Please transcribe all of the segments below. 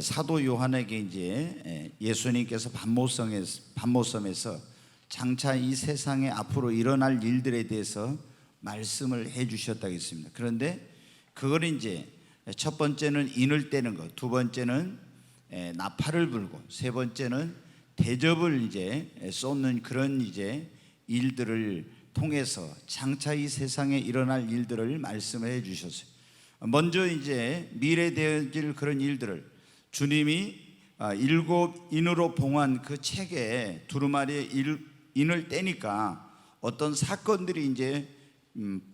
사도 요한에게 이제 예수님께서 반모섬에서 장차 이 세상에 앞으로 일어날 일들에 대해서 말씀을 해 주셨다고 했습니다. 그런데 그걸 이제 첫 번째는 인을 떼는 것, 두 번째는 나팔을 불고, 세 번째는 대접을 이제 쏟는 그런 이제 일들을 통해서 장차 이 세상에 일어날 일들을 말씀해 주셨어요. 먼저 이제 미래 되어질 그런 일들을 주님이 일곱 인으로 봉한 그 책에 두루마리에 인을 떼니까 어떤 사건들이 이제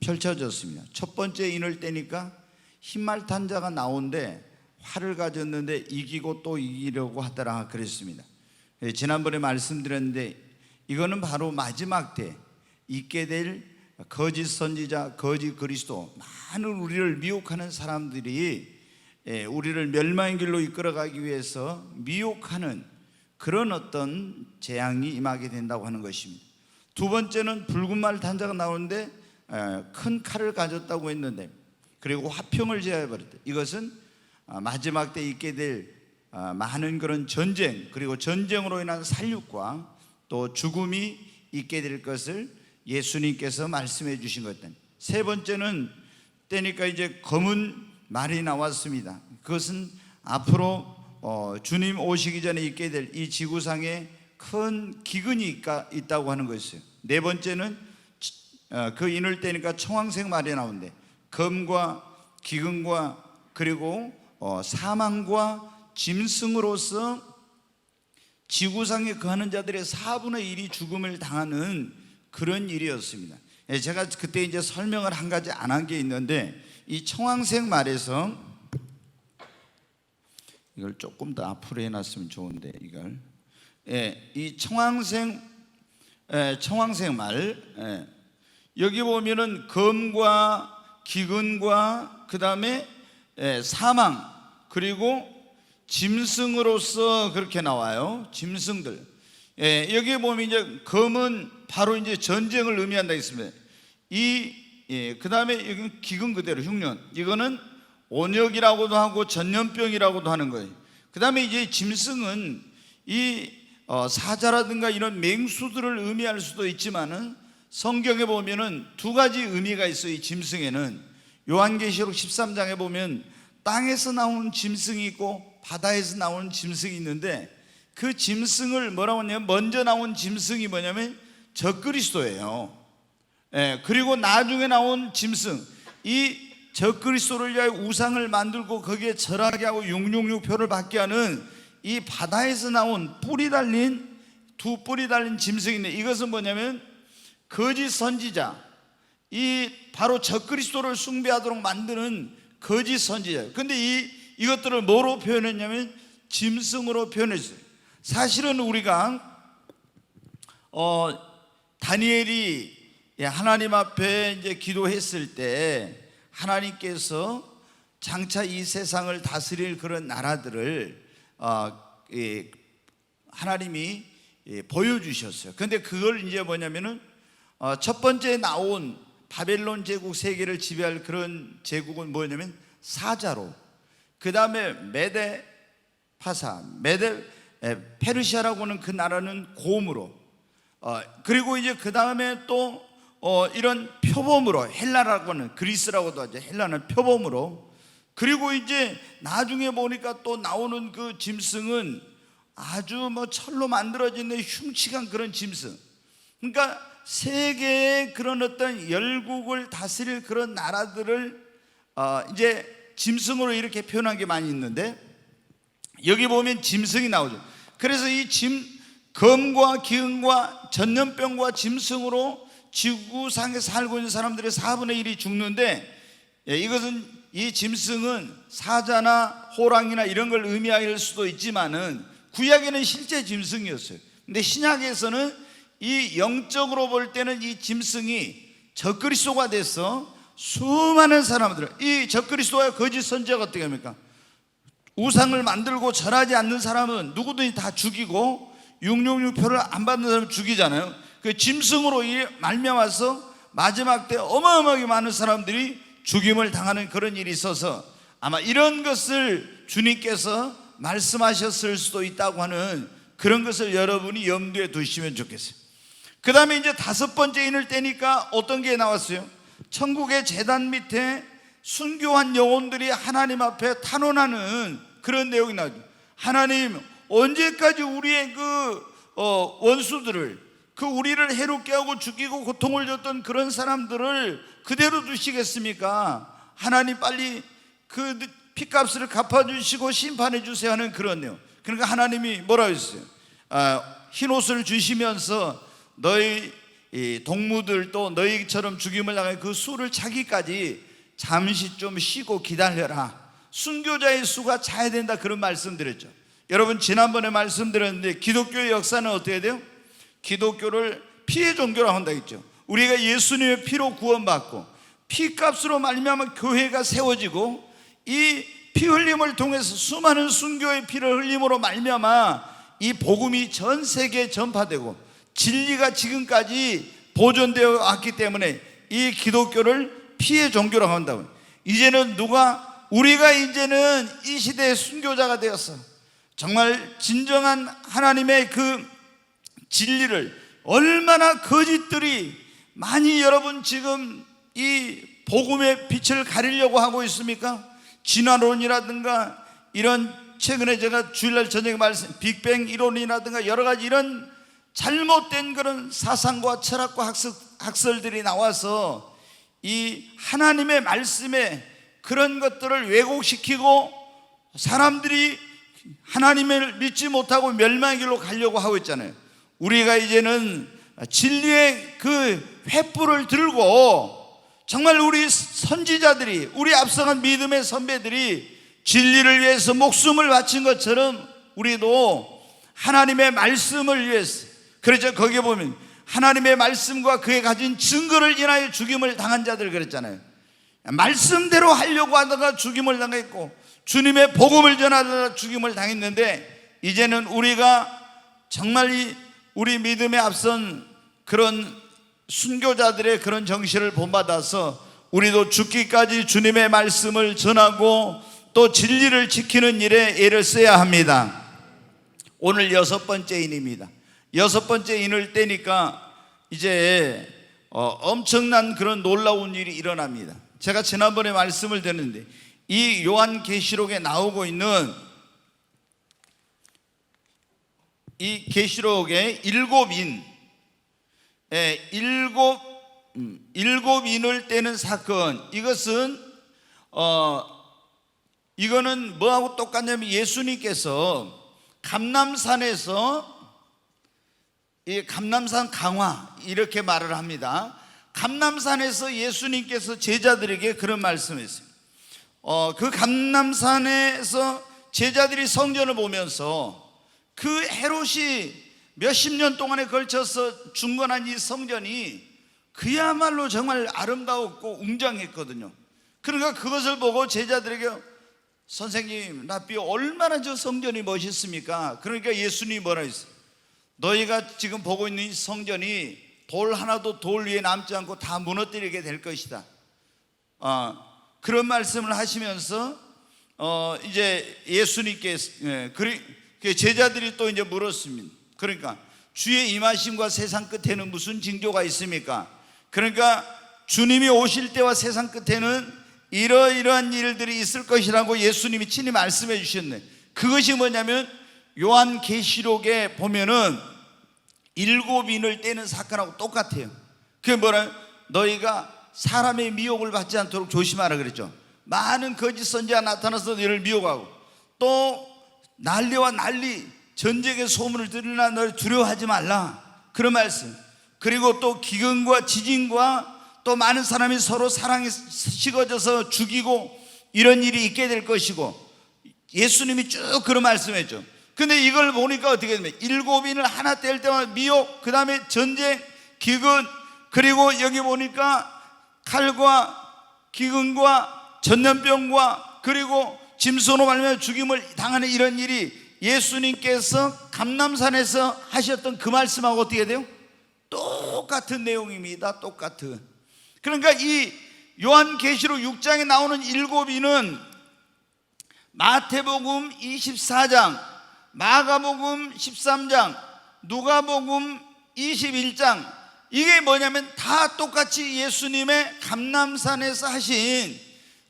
펼쳐졌습니다. 첫 번째 인을 떼니까 흰말 탄 자가 나오는데 활을 가졌는데 이기고 또 이기려고 하더라 그랬습니다. 지난번에 말씀드렸는데 이거는 바로 마지막 때 있게 될 거짓 선지자, 거짓 그리스도, 많은 우리를 미혹하는 사람들이 우리를 멸망의 길로 이끌어가기 위해서 미혹하는 그런 어떤 재앙이 임하게 된다고 하는 것입니다. 두 번째는 붉은 말 탄 자가 나오는데 큰 칼을 가졌다고 했는데, 그리고 화평을 제하여버렸다. 이것은 마지막 때 있게 될 많은 그런 전쟁, 그리고 전쟁으로 인한 살육과 또 죽음이 있게 될 것을 예수님께서 말씀해 주신 것들. 세 번째는 때니까 이제 검은 말이 나왔습니다. 그것은 앞으로 주님 오시기 전에 있게 될 이 지구상에 큰 기근이 있다고 하는 것이에요. 네 번째는 그 인을 떼니까 청황색 말이 나오는데 검과 기근과 그리고 사망과 짐승으로서 지구상에 거하는 자들의 4분의 1이 죽음을 당하는 그런 일이었습니다. 제가 그때 이제 설명을 한 가지 안 한 게 있는데, 이 청황색 말에서 이걸 조금 더 앞으로 해놨으면 좋은데, 이걸 이 청황색 말, 여기 보면은 검과 기근과 그 다음에 사망 그리고 짐승으로서 그렇게 나와요. 짐승들. 여기 보면 이제 검은 바로 이제 전쟁을 의미한다 했습니다. 그 다음에 여기 기근 그대로 흉년, 이거는 온역이라고도 하고 전염병이라고도 하는 거예요. 그 다음에 이제 짐승은 이 사자라든가 이런 맹수들을 의미할 수도 있지만은 성경에 보면은 두 가지 의미가 있어요. 이 짐승에는 요한계시록 13장에 보면 땅에서 나오는 짐승이 있고 바다에서 나오는 짐승이 있는데, 그 짐승을 뭐라고 하냐면 먼저 나온 짐승이 뭐냐면 적그리스도예요. 그리고 나중에 나온 짐승, 이 적그리스도를 위하여 우상을 만들고 거기에 절하게 하고 666표를 받게 하는 이 바다에서 나온 두 뿔이 달린 짐승인데, 이것은 뭐냐면 거짓 선지자, 이 바로 적그리스도를 숭배하도록 만드는 거짓 선지자예요. 근데 이것들을 뭐로 표현했냐면 짐승으로 표현했어요. 사실은 우리가 다니엘이 하나님 앞에 이제 기도했을 때 하나님께서 장차 이 세상을 다스릴 그런 나라들을 하나님이 보여주셨어요. 근데 그걸 이제 뭐냐면은 첫 번째 나온 바벨론 제국 세계를 지배할 그런 제국은 뭐냐면 사자로, 그 다음에 페르시아라고 하는 그 나라는 곰으로, 그리고 이제 그 다음에 또 이런 표범으로, 헬라라고 하는, 그리스라고도 하죠. 헬라는 표범으로, 그리고 이제 나중에 보니까 또 나오는 그 짐승은 아주 철로 만들어진 흉측한 그런 짐승. 그러니까 세계의 그런 어떤 열국을 다스릴 그런 나라들을 이제 짐승으로 이렇게 표현한 게 많이 있는데, 여기 보면 짐승이 나오죠. 그래서 이 검과 기근과 전염병과 짐승으로 지구상에 살고 있는 사람들의 4분의 1이 죽는데, 이 짐승은 사자나 호랑이나 이런 걸 의미할 수도 있지만은 구약에는 실제 짐승이었어요. 근데 신약에서는 이 영적으로 볼 때는 이 짐승이 적그리스도가 돼서 수많은 사람들, 이 적그리스도와 거짓 선지자가 어떻게 합니까? 우상을 만들고 절하지 않는 사람은 누구든지 다 죽이고 666표를 안 받는 사람은 죽이잖아요. 그 짐승으로 말미암아서 마지막 때 어마어마하게 많은 사람들이 죽임을 당하는 그런 일이 있어서 아마 이런 것을 주님께서 말씀하셨을 수도 있다고 하는 그런 것을 여러분이 염두에 두시면 좋겠어요. 그 다음에 이제 5번째 인을 떼니까 어떤 게 나왔어요? 천국의 제단 밑에 순교한 영혼들이 하나님 앞에 탄원하는 그런 내용이 나오죠. 하나님, 언제까지 우리의 원수들을, 우리를 해롭게 하고 죽이고 고통을 줬던 그런 사람들을 그대로 두시겠습니까? 하나님, 빨리 그 핏값을 갚아주시고 심판해 주세요 하는 그런 내용. 그러니까 하나님이 뭐라고 했어요? 흰 옷을 주시면서 너희 동무들 또 너희처럼 죽임을 당할 그 수를 차기까지 잠시 좀 쉬고 기다려라. 순교자의 수가 차야 된다, 그런 말씀드렸죠. 여러분, 지난번에 말씀드렸는데 기독교의 역사는 어떻게 돼요? 기독교를 피의 종교라고 한다 했죠. 우리가 예수님의 피로 구원받고 피값으로 말미암아 교회가 세워지고, 이 피 흘림을 통해서 수많은 순교의 피를 흘림으로 말미암아 이 복음이 전 세계에 전파되고 진리가 지금까지 보존되어 왔기 때문에 이 기독교를 피의 종교라고 한다고. 이제는 우리가 이제는 이 시대의 순교자가 되었어. 정말 진정한 하나님의 그 진리를, 얼마나 거짓들이 많이 여러분 지금 이 복음의 빛을 가리려고 하고 있습니까? 진화론이라든가 이런, 최근에 제가 주일날 저녁에 말씀 빅뱅 이론이라든가 여러 가지 이런 잘못된 그런 사상과 철학과 학설들이 나와서 이 하나님의 말씀에 그런 것들을 왜곡시키고 사람들이 하나님을 믿지 못하고 멸망의 길로 가려고 하고 있잖아요. 우리가 이제는 진리의 그 횃불을 들고 정말 우리 선지자들이, 우리 앞서간 믿음의 선배들이 진리를 위해서 목숨을 바친 것처럼 우리도 하나님의 말씀을 위해서, 그렇죠. 거기에 보면 하나님의 말씀과 그에 가진 증거를 인하여 죽임을 당한 자들 그랬잖아요. 말씀대로 하려고 하다가 죽임을 당했고, 주님의 복음을 전하다가 죽임을 당했는데, 이제는 우리가 정말 우리 믿음에 앞선 그런 순교자들의 그런 정신을 본받아서 우리도 죽기까지 주님의 말씀을 전하고 또 진리를 지키는 일에 애를 써야 합니다. 오늘 6번째 인입니다. 6번째 인을 떼니까 이제 엄청난 그런 놀라운 일이 일어납니다. 제가 지난번에 말씀을 드렸는데, 이 요한계시록에 나오고 있는 이 계시록의 7인, 일곱 인을 떼는 사건, 이거는 뭐하고 똑같냐면, 예수님께서 감람산에서, 이 감람산 강화 이렇게 말을 합니다. 감람산에서 예수님께서 제자들에게 그런 말씀했어요. 그 감람산에서 제자들이 성전을 보면서 그 헤롯이 몇십 년 동안에 걸쳐서 중건한 이 성전이 그야말로 정말 아름다웠고 웅장했거든요. 그러니까 그것을 보고 제자들에게, 선생님, 랍비요, 얼마나 저 성전이 멋있습니까? 그러니까 예수님이 뭐라 했어요? 너희가 지금 보고 있는 이 성전이 돌 하나도 돌 위에 남지 않고 다 무너뜨리게 될 것이다. 그런 말씀을 하시면서 이제 예수님께서, 제자들이 또 이제 물었습니다. 그러니까 주의 임하심과 세상 끝에는 무슨 징조가 있습니까? 그러니까 주님이 오실 때와 세상 끝에는 이러이러한 일들이 있을 것이라고 예수님이 친히 말씀해 주셨네. 그것이 뭐냐면, 요한계시록에 보면은 7인을 떼는 사건하고 똑같아요. 그게 뭐라, 너희가 사람의 미혹을 받지 않도록 조심하라 그랬죠. 많은 거짓 선지자가 나타나서 너희를 미혹하고, 또 난리와 난리, 전쟁의 소문을 들으나 너를 두려워하지 말라, 그런 말씀. 그리고 또 기근과 지진과 또 많은 사람이 서로 사랑에 식어져서 죽이고 이런 일이 있게 될 것이고, 예수님이 쭉 그런 말씀했죠. 근데 이걸 보니까 어떻게 되면 7인을 하나 뗄 때마다 미혹, 그 다음에 전쟁, 기근, 그리고 여기 보니까 칼과 기근과 전염병과 그리고 짐승으로 말미암아 죽임을 당하는 이런 일이 예수님께서 감람산에서 하셨던 그 말씀하고 어떻게 돼요? 똑같은 내용입니다. 똑같은. 그러니까 이 요한계시록 6장에 나오는 7인은 마태복음 24장, 마가복음 13장, 누가복음 21장, 이게 뭐냐면 다 똑같이 예수님의 감람산에서 하신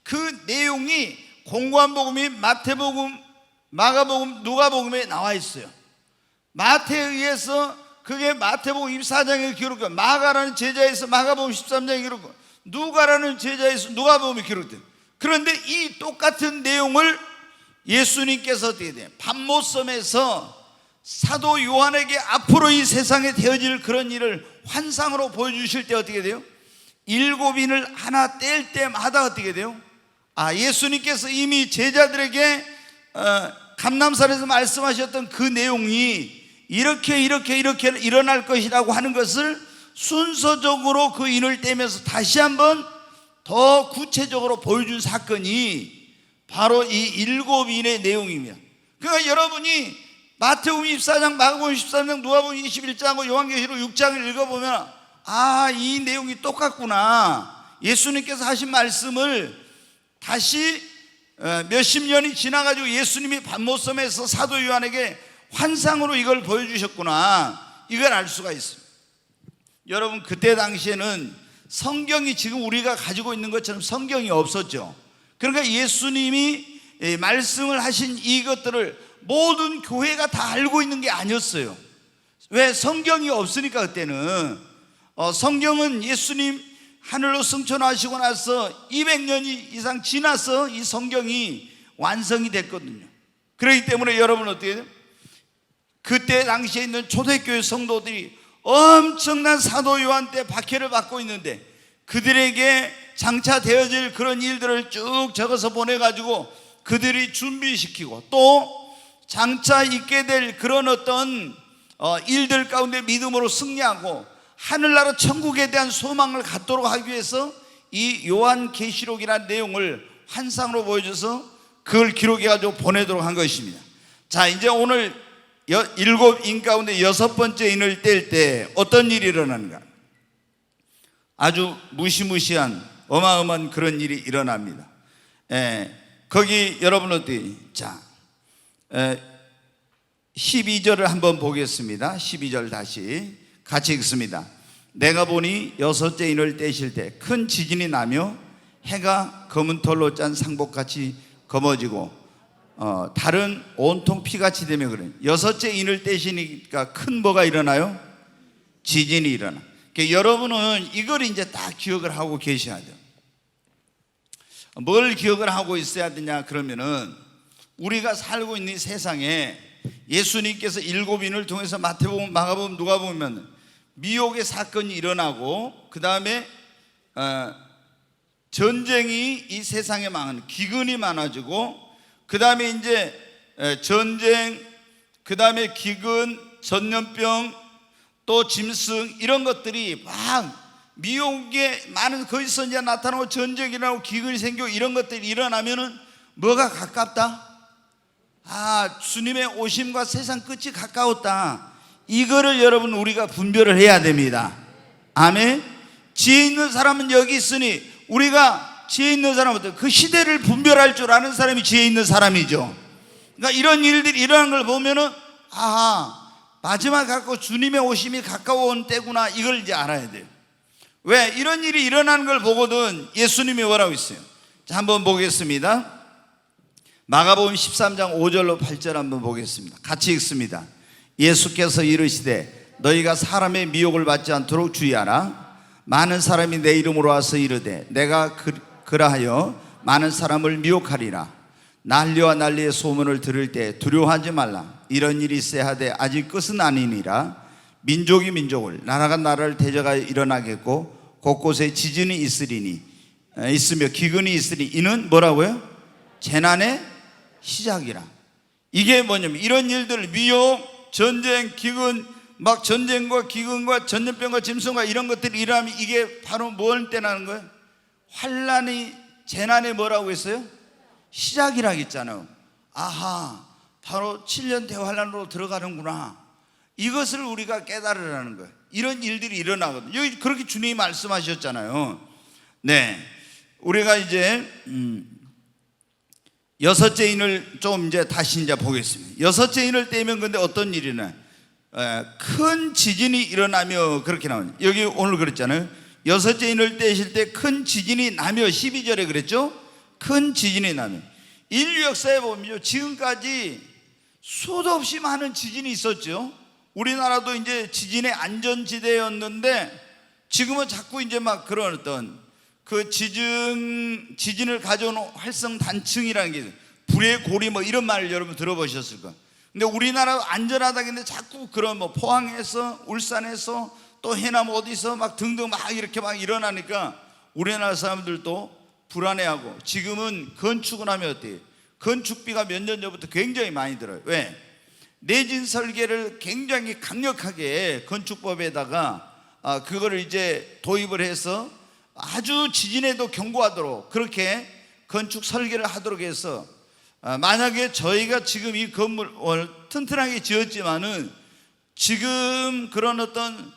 그 내용이 공관복음이 마태복음, 마가복음, 누가복음에 나와 있어요. 마태에 의해서 그게 마태복음 24장에 기록되고, 마가라는 제자에서 마가복음 13장에 기록되고, 누가라는 제자에서 누가복음이 기록돼요. 그런데 이 똑같은 내용을 예수님께서 어떻게 돼요? 밤모섬에서 사도 요한에게 앞으로 이 세상에 되어질 그런 일을 환상으로 보여주실 때 어떻게 돼요? 7인을 하나 뗄 때마다 어떻게 돼요? 예수님께서 이미 제자들에게 감람산에서 말씀하셨던 그 내용이 이렇게 일어날 것이라고 하는 것을 순서적으로 그 인을 떼면서 다시 한번 더 구체적으로 보여준 사건이 바로 이 7인의 내용입니다. 그러니까 여러분이 마태복음 24장, 마가복음 13장, 누가복음 21장하고 요한계시록 6장을 읽어보면 이 내용이 똑같구나. 예수님께서 하신 말씀을 다시 몇십 년이 지나가지고 예수님이 밤모섬에서 사도 요한에게 환상으로 이걸 보여주셨구나, 이걸 알 수가 있습니다. 여러분, 그때 당시에는 성경이 지금 우리가 가지고 있는 것처럼 성경이 없었죠. 그러니까 예수님이 말씀을 하신 이것들을 모든 교회가 다 알고 있는 게 아니었어요. 왜? 성경이 없으니까. 그때는 성경은 예수님 하늘로 승천하시고 나서 200년이 이상 지나서 이 성경이 완성이 됐거든요. 그렇기 때문에 여러분 어떻게 해요? 그때 당시에 있는 초대교회 성도들이 엄청난 사도 요한 때 박해를 받고 있는데, 그들에게 장차 되어질 그런 일들을 쭉 적어서 보내가지고 그들이 준비시키고, 또 장차 있게 될 그런 어떤 일들 가운데 믿음으로 승리하고 하늘나라 천국에 대한 소망을 갖도록 하기 위해서 이 요한계시록이라는 내용을 환상으로 보여줘서 그걸 기록해가지고 보내도록 한 것입니다. 자, 이제 오늘 7인 가운데 6번째 인을 뗄 때 어떤 일이 일어나는가? 아주 무시무시한 어마어마한 그런 일이 일어납니다. 거기 여러분 어떻게? 자, 12절을 한번 보겠습니다. 12절 다시 같이 읽습니다. 내가 보니 6째 인을 떼실 때 큰 지진이 나며 해가 검은 털로 짠 상복같이 검어지고 달은 온통 피같이 되며 그래요. 6째 인을 떼시니까 큰 뭐가 일어나요? 지진이 일어나. 그러니까 여러분은 이걸 이제 딱 기억을 하고 계셔야 돼요. 뭘 기억을 하고 있어야 되냐 그러면은, 우리가 살고 있는 이 세상에 예수님께서 7인을 통해서 마태복음, 마가복음, 누가복음은 미혹의 사건이 일어나고, 그 다음에 전쟁이 이 세상에 많은, 기근이 많아지고, 그 다음에 이제 전쟁, 그 다음에 기근, 전염병, 또 짐승, 이런 것들이 막 미혹에 많은, 거기서 이제 나타나고 전쟁이 일어나고 기근이 생기고 이런 것들이 일어나면은 뭐가 가깝다? 주님의 오심과 세상 끝이 가까웠다. 이거를 여러분 우리가 분별을 해야 됩니다. 아멘. 지혜 있는 사람은 여기 있으니, 우리가 지혜 있는 사람은 그 시대를 분별할 줄 아는 사람이 지혜 있는 사람이죠. 그러니까 이런 일들이 일어난 걸 보면은 마지막 가까워, 주님의 오심이 가까워온 때구나, 이걸 이제 알아야 돼요. 왜? 이런 일이 일어나는 걸 보거든 예수님이 뭐라고 있어요? 자, 한번 보겠습니다. 마가복음 13장 5절로 8절 한번 보겠습니다. 같이 읽습니다. 예수께서 이르시되 너희가 사람의 미혹을 받지 않도록 주의하라. 많은 사람이 내 이름으로 와서 이르되 내가 그라하여 많은 사람을 미혹하리라. 난리와 난리의 소문을 들을 때 두려워하지 말라. 이런 일이 있어야 하되 아직 끝은 아니니라. 민족이 민족을, 나라가 나라를 대적하여 일어나겠고 곳곳에 지진이 있으며 기근이 있으니 이는 뭐라고요? 재난의 시작이라. 이게 뭐냐면, 이런 일들, 미혹, 전쟁, 기근, 막 전쟁과 기근과 전염병과 짐승과 이런 것들이 일어나면 이게 바로 뭘 때나는 거예요? 환난이, 재난의 뭐라고 했어요? 시작이라고 했잖아요. 바로 7년 대환란으로 들어가는구나. 이것을 우리가 깨달으라는 거예요. 이런 일들이 일어나거든요. 여기 그렇게 주님이 말씀하셨잖아요. 네, 우리가 이제 여섯째 인을 좀 이제 다시 이제 보겠습니다. 여섯째 인을 떼면 근데 어떤 일이나 큰 지진이 일어나며 그렇게 나오죠. 여기 오늘 그랬잖아요. 여섯째 인을 떼실 때 큰 지진이 나며 12절에 그랬죠. 큰 지진이 나며. 인류 역사에 보면 지금까지 수도 없이 많은 지진이 있었죠. 우리나라도 이제 지진의 안전지대였는데 지금은 자꾸 이제 막 그런 어떤 그 지진을 가져온 활성단층이라는 게 불의 고리 뭐 이런 말을 여러분 들어보셨을 거예요. 근데 우리나라 안전하다는데 자꾸 그런 뭐 포항에서 울산에서 또 해남 어디서 막 등등 막 이렇게 막 일어나니까 우리나라 사람들도 불안해하고 지금은 건축을 하면 어때요? 건축비가 몇 년 전부터 굉장히 많이 들어요. 왜? 내진 설계를 굉장히 강력하게 건축법에다가 그거를 이제 도입을 해서 아주 지진에도 경고하도록 그렇게 건축 설계를 하도록 해서 만약에 저희가 지금 이 건물을 튼튼하게 지었지만은 지금 그런 어떤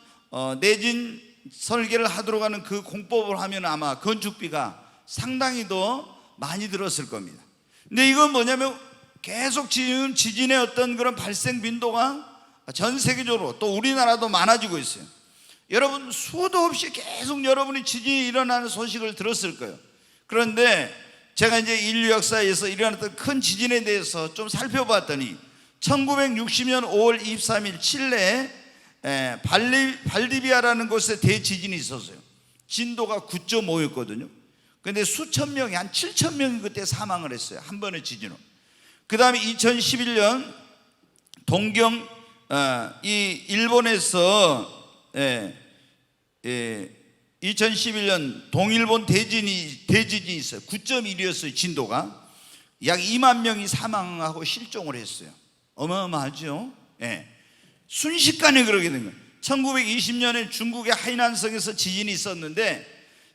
내진 설계를 하도록 하는 그 공법을 하면 아마 건축비가 상당히 더 많이 들었을 겁니다. 근데 이건 뭐냐면 계속 지금 지진의 어떤 그런 발생 빈도가 전 세계적으로 또 우리나라도 많아지고 있어요. 여러분 수도 없이 계속 여러분이 지진이 일어나는 소식을 들었을 거예요. 그런데 제가 이제 인류 역사에서 일어났던 큰 지진에 대해서 좀 살펴봤더니 1960년 5월 23일 칠레에 발디비아라는 곳에 대지진이 있었어요. 진도가 9.5였거든요. 근데 수천 명이 한 7천 명이 그때 사망을 했어요. 한 번의 지진으로. 그 다음에 2011년 동경 이 일본에서 2011년 동일본 대지진이 있어요. 9.1이었어요. 진도가 약 2만 명이 사망하고 실종을 했어요. 어마어마하죠. 순식간에 그러게 된 거예요. 1920년에 중국의 하이난성에서 지진이 있었는데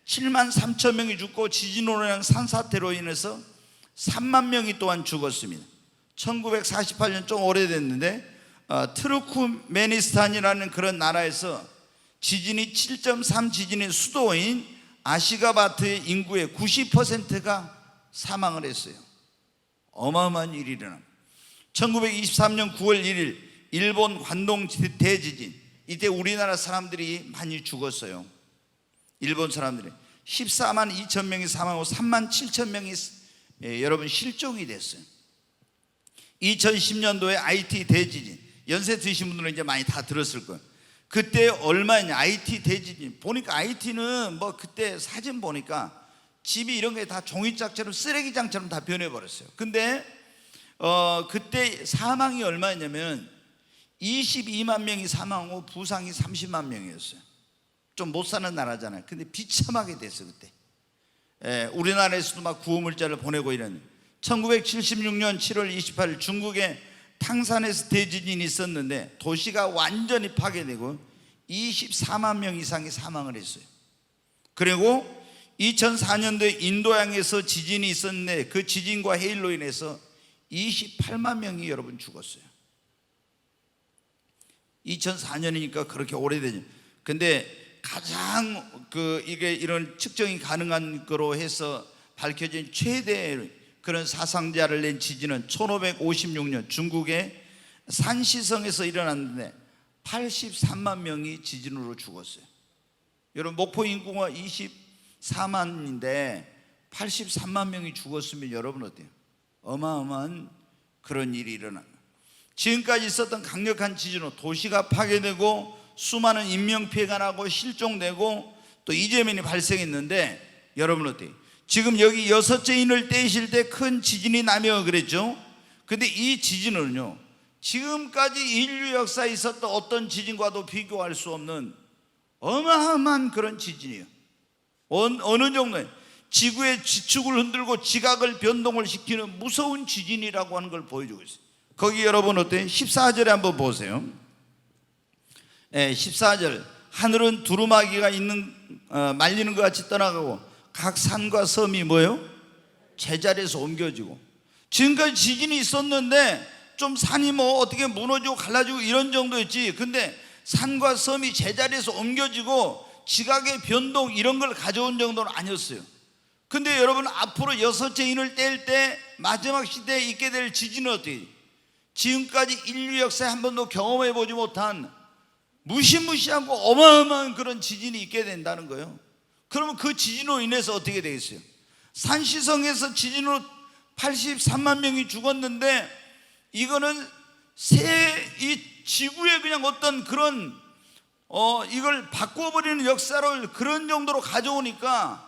7만 3천 명이 죽고 지진으로 인한 산사태로 인해서 3만 명이 또한 죽었습니다. 1948년 좀 오래됐는데 트루크메니스탄이라는 그런 나라에서 지진이 7.3 지진의 수도인 아시가바트의 인구의 90%가 사망을 했어요. 어마어마한 일이 일어납니다. 1923년 9월 1일 일본 관동 대지진, 이때 우리나라 사람들이 많이 죽었어요. 일본 사람들이 14만 2천 명이 사망하고 3만 7천 명이 여러분 실종이 됐어요. 2010년도에 IT 대지진, 연세 드신 분들은 이제 많이 다 들었을 거예요. 그때 얼마냐? IT 대지진 보니까 IT는 뭐 그때 사진 보니까 집이 이런 게 다 종이짝처럼 쓰레기장처럼 다 변해버렸어요. 근데 그때 사망이 얼마였냐면 22만 명이 사망하고 부상이 30만 명이었어요. 좀 못 사는 나라잖아요. 근데 비참하게 됐어요. 그때 우리나라에서도 막 구호물자를 보내고 이런. 1976년 7월 28일 중국의 탕산에서 대지진이 있었는데 도시가 완전히 파괴되고 24만 명 이상이 사망을 했어요. 그리고 2004년도에 인도양에서 지진이 있었는데 그 지진과 해일로 인해서 28만 명이 여러분 죽었어요. 2004년이니까 그렇게 오래되죠. 근데 가장 이게 이런 측정이 가능한 거로 해서 밝혀진 최대 그런 사상자를 낸 지진은 1556년 중국의 산시성에서 일어났는데 83만 명이 지진으로 죽었어요. 여러분 목포 인구가 24만인데 83만 명이 죽었으면 여러분 어때요? 어마어마한 그런 일이 일어납니다. 지금까지 있었던 강력한 지진으로 도시가 파괴되고 수많은 인명피해가 나고 실종되고 또 이재민이 발생했는데 여러분 어때요? 지금 여기 여섯째 인을 떼실 때 큰 지진이 나며 그랬죠. 근데 이 지진은요 지금까지 인류 역사에 있었던 어떤 지진과도 비교할 수 없는 어마어마한 그런 지진이에요. 어느 정도에 지구의 지축을 흔들고 지각을 변동을 시키는 무서운 지진이라고 하는 걸 보여주고 있어요. 거기 여러분 어때요? 14절에 한번 보세요. 14절 하늘은 두루마기가 말리는 것 같이 떠나가고 각 산과 섬이 뭐예요? 제자리에서 옮겨지고. 지금까지 지진이 있었는데 좀 산이 뭐 어떻게 무너지고 갈라지고 이런 정도였지. 근데 산과 섬이 제자리에서 옮겨지고 지각의 변동 이런 걸 가져온 정도는 아니었어요. 근데 여러분 앞으로 여섯째 인을 뗄 때 마지막 시대에 있게 될 지진은 어떻게, 지금까지 인류 역사에 한 번도 경험해 보지 못한 무시무시하고 어마어마한 그런 지진이 있게 된다는 거예요. 그러면 그 지진으로 인해서 어떻게 되겠어요? 산시성에서 지진으로 83만 명이 죽었는데, 이거는 이 지구에 그냥 어떤 그런 이걸 바꿔버리는 역사를 그런 정도로 가져오니까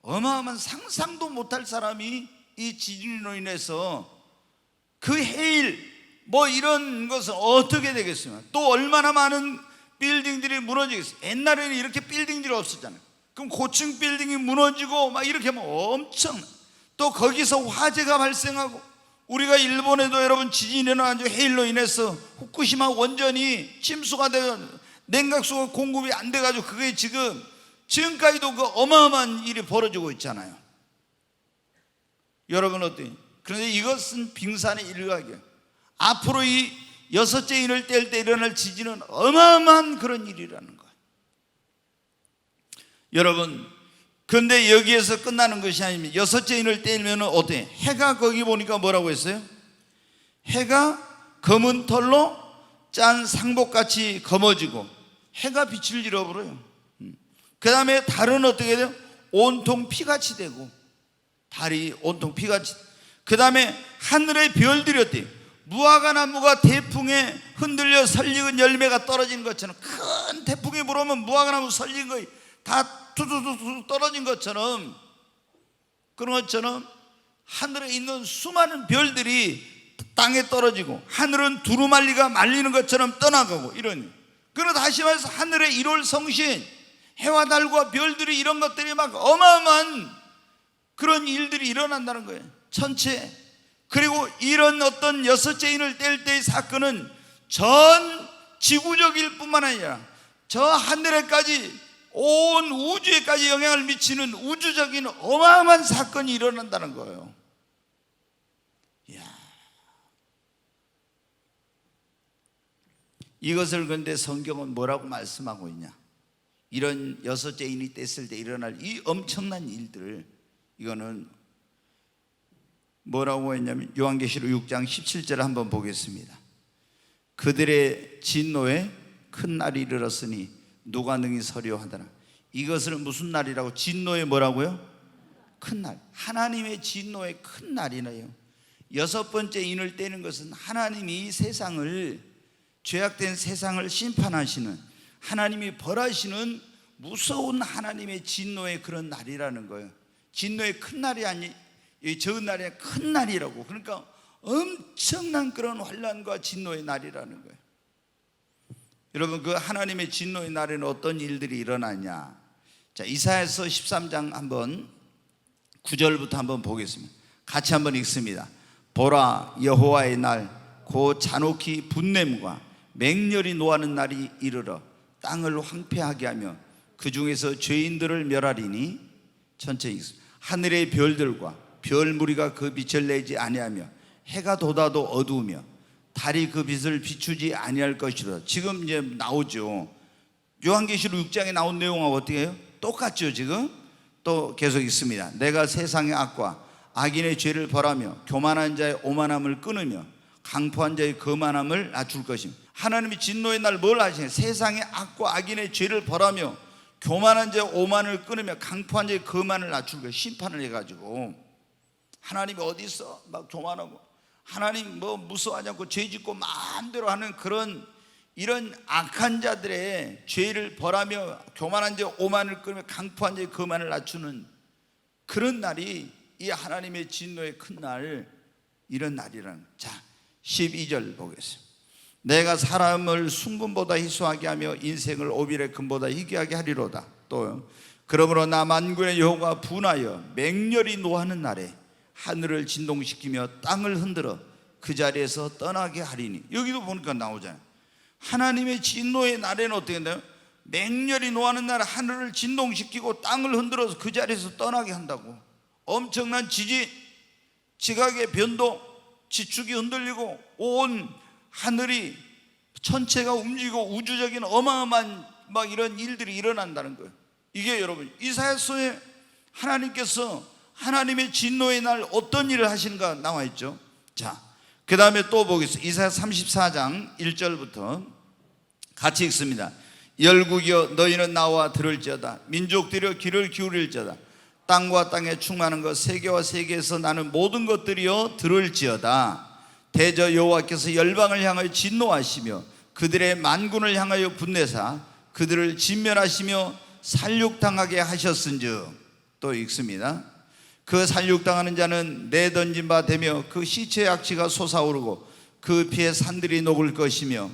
어마어마한 상상도 못할 사람이 이 지진으로 인해서 그 해일 뭐 이런 것은 어떻게 되겠습니까? 또 얼마나 많은 빌딩들이 무너지겠어요. 옛날에는 이렇게 빌딩들이 없었잖아요. 그럼 고층 빌딩이 무너지고 막 이렇게 하면 엄청, 또 거기서 화재가 발생하고, 우리가 일본에도 여러분 지진이 일어나서 해일로 인해서 후쿠시마 원전이 침수가 되어 냉각수가 공급이 안 돼가지고 그게 지금까지도 그 어마어마한 일이 벌어지고 있잖아요. 여러분 어때요? 그런데 이것은 빙산의 일각이에요. 앞으로 이 여섯째 인을 뗄 때 일어날 지진은 어마어마한 그런 일이라는 거예요. 여러분, 그런데 여기에서 끝나는 것이 아닙니다. 여섯째 인을 떼면 어때요? 해가 거기 보니까 뭐라고 했어요? 해가 검은 털로 짠 상복같이 검어지고 해가 빛을 잃어버려요. 그 다음에 달은 어떻게 돼요? 온통 피같이 되고, 달이 온통 피같이. 그 다음에 하늘의 별들이 어때요? 무화과 나무가 태풍에 흔들려 설익은 열매가 떨어진 것처럼, 큰 태풍이 불어오면 무화과 나무 설익은 거의 다 투투투투 떨어진 것처럼, 그런 것처럼 하늘에 있는 수많은 별들이 땅에 떨어지고, 하늘은 두루말리가 말리는 것처럼 떠나가고, 이런. 그리고 다시 말해서 하늘의 1월 성신, 해와 달과 별들이, 이런 것들이 막 어마어마한 그런 일들이 일어난다는 거예요. 천체. 그리고 이런 어떤 여섯째 인을 뗄 때의 사건은 전 지구적일 뿐만 아니라 저 하늘에까지, 온 우주에까지 영향을 미치는 우주적인 어마어마한 사건이 일어난다는 거예요. 이야. 이것을 그런데 성경은 뭐라고 말씀하고 있냐? 이런 여섯째 인이 뗐을 때 일어날 이 엄청난 일들을, 이거는 뭐라고 했냐면 요한계시록 6장 17절을 한번 보겠습니다. 그들의 진노에 큰 날이 이르렀으니 누가 능히 서리오 하더라. 이것은 무슨 날이라고? 진노의 뭐라고요? 큰 날. 하나님의 진노의 큰 날이네요. 여섯 번째 인을 떼는 것은 하나님이 세상을, 죄악된 세상을 심판하시는, 하나님이 벌하시는 무서운 하나님의 진노의 그런 날이라는 거예요. 진노의 큰 날이 아니, 적은 날이 아니라 큰 날이라고. 그러니까 엄청난 그런 환난과 진노의 날이라는 거예요. 여러분, 그 하나님의 진노의 날에는 어떤 일들이 일어나냐? 자, 이사야서 13장 한번 9절부터 한번 보겠습니다. 같이 한번 읽습니다. 보라, 여호와의 날, 곧 잔혹히 분냄과 맹렬히 노하는 날이 이르러 땅을 황폐하게 하며 그 중에서 죄인들을 멸하리니, 전체 읽습니다. 하늘의 별들과 별 무리가 그 빛을 내지 아니하며 해가 돋아도 어두우며 달이 그 빛을 비추지 아니할 것이라. 지금 이제 나오죠. 요한계시록 6장에 나온 내용하고 어떻게 해요? 똑같죠. 지금 또 계속 있습니다. 내가 세상의 악과 악인의 죄를 벌하며 교만한 자의 오만함을 끊으며 강포한 자의 거만함을 낮출 것입니다. 하나님이 진노의 날 뭘 하시냐? 세상의 악과 악인의 죄를 벌하며 교만한 자의 오만을 끊으며 강포한 자의 거만을 낮출 것입니다. 심판을 해가지고, 하나님이 어디 있어? 막 교만하고, 하나님 뭐 무서워하지 않고 죄 짓고 마음대로 하는 그런 이런 악한 자들의 죄를 벌하며 교만한 자의 오만을 끊으며 강포한 자의 거만을 낮추는 그런 날이 이 하나님의 진노의 큰 날, 이런 날이라는. 자, 12절 보겠습니다. 내가 사람을 순금보다 희소하게 하며 인생을 오빌의 금보다 희귀하게 하리로다. 또 그러므로 나 만군의 여호와가 분하여 맹렬히 노하는 날에 하늘을 진동시키며 땅을 흔들어 그 자리에서 떠나게 하리니. 여기도 보니까 나오잖아요. 하나님의 진노의 날에는 어떻게 된다요? 맹렬히 노하는 날에 하늘을 진동시키고 땅을 흔들어서 그 자리에서 떠나게 한다고. 엄청난 지진, 지각의 변동, 지축이 흔들리고 온 하늘이 천체가 움직이고 우주적인 어마어마한 막 이런 일들이 일어난다는 거예요. 이게 여러분 이사야서에 하나님께서 하나님의 진노의 날 어떤 일을 하시는가 나와 있죠. 자, 그 다음에 또 보겠습니다. 이사야 34장 1절부터 같이 읽습니다. 열국이여 너희는 나와 들을지어다. 민족들이여 귀를 기울일지어다. 땅과 땅에 충만한 것 세계와 세계에서 나는 모든 것들이여 들을지어다. 대저 여호와께서 열방을 향하여 진노하시며 그들의 만군을 향하여 분내사 그들을 진멸하시며 살육당하게 하셨은즉. 또 읽습니다. 그 살육당하는 자는 내던진 바 되며 그 시체의 악취가 솟아오르고 그 피에 산들이 녹을 것이며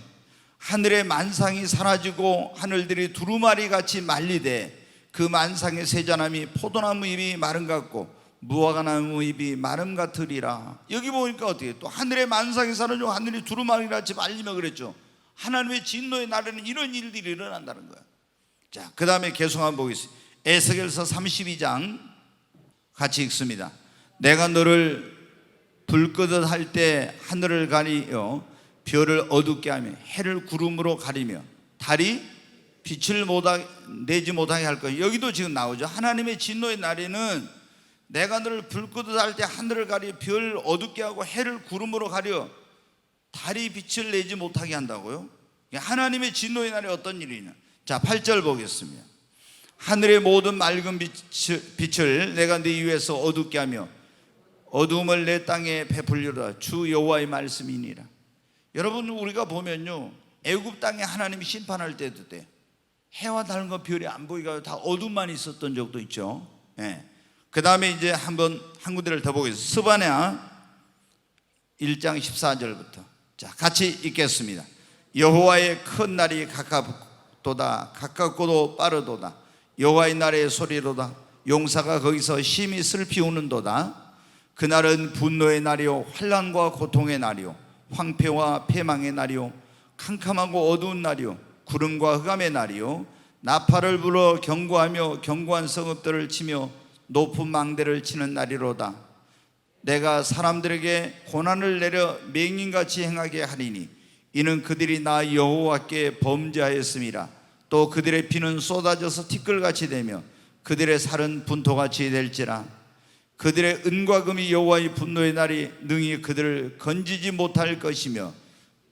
하늘의 만상이 사라지고 하늘들이 두루마리 같이 말리되 그 만상의 세자나무 포도나무 잎이 마름 같고 무화과나무 잎이 마름 같으리라. 여기 보니까 어떻게 또 하늘의 만상이 사라지고 하늘이 두루마리 같이 말리며 그랬죠. 하나님의 진노의 날에는 이런 일들이 일어난다는 거예요. 자, 그 다음에 계속 한번 보겠습니다. 에스겔서 32장 같이 읽습니다. 내가 너를 불끄듯 할 때 하늘을 가리며 별을 어둡게 하며 해를 구름으로 가리며 달이 빛을 내지 못하게 할 거예요. 여기도 지금 나오죠. 하나님의 진노의 날에는 내가 너를 불끄듯 할 때 하늘을 가리며 별을 어둡게 하고 해를 구름으로 가려 달이 빛을 내지 못하게 한다고요. 하나님의 진노의 날에 어떤 일이 있냐. 자, 8절 보겠습니다. 하늘의 모든 맑은 빛을 내가 네 위에서 어둡게 하며 어두움을 내 땅에 베풀리로다. 주 여호와의 말씀이니라. 여러분, 우리가 보면요, 애굽 땅에 하나님이 심판할 때도 때 해와 달과 별이 안 보이고 다 어둠만 있었던 적도 있죠. 그 다음에 이제 한 군데를 더 보겠습니다. 스바냐 1장 14절부터 자, 같이 읽겠습니다. 여호와의 큰 날이 가깝도다. 가깝고도 빠르도다. 여호와의 날의 소리로다. 용사가 거기서 심히 슬피 우는도다. 그날은 분노의 날이요 환난과 고통의 날이요 황폐와 패망의 날이요 캄캄하고 어두운 날이요 구름과 흑암의 날이요 나팔을 불어 경고하며 견고한 성읍들을 치며 높은 망대를 치는 날이로다. 내가 사람들에게 고난을 내려 맹인같이 행하게 하리니 이는 그들이 나 여호와께 범죄하였음이라. 또 그들의 피는 쏟아져서 티끌같이 되며 그들의 살은 분토같이 될지라. 그들의 은과 금이 여호와의 분노의 날이 능히 그들을 건지지 못할 것이며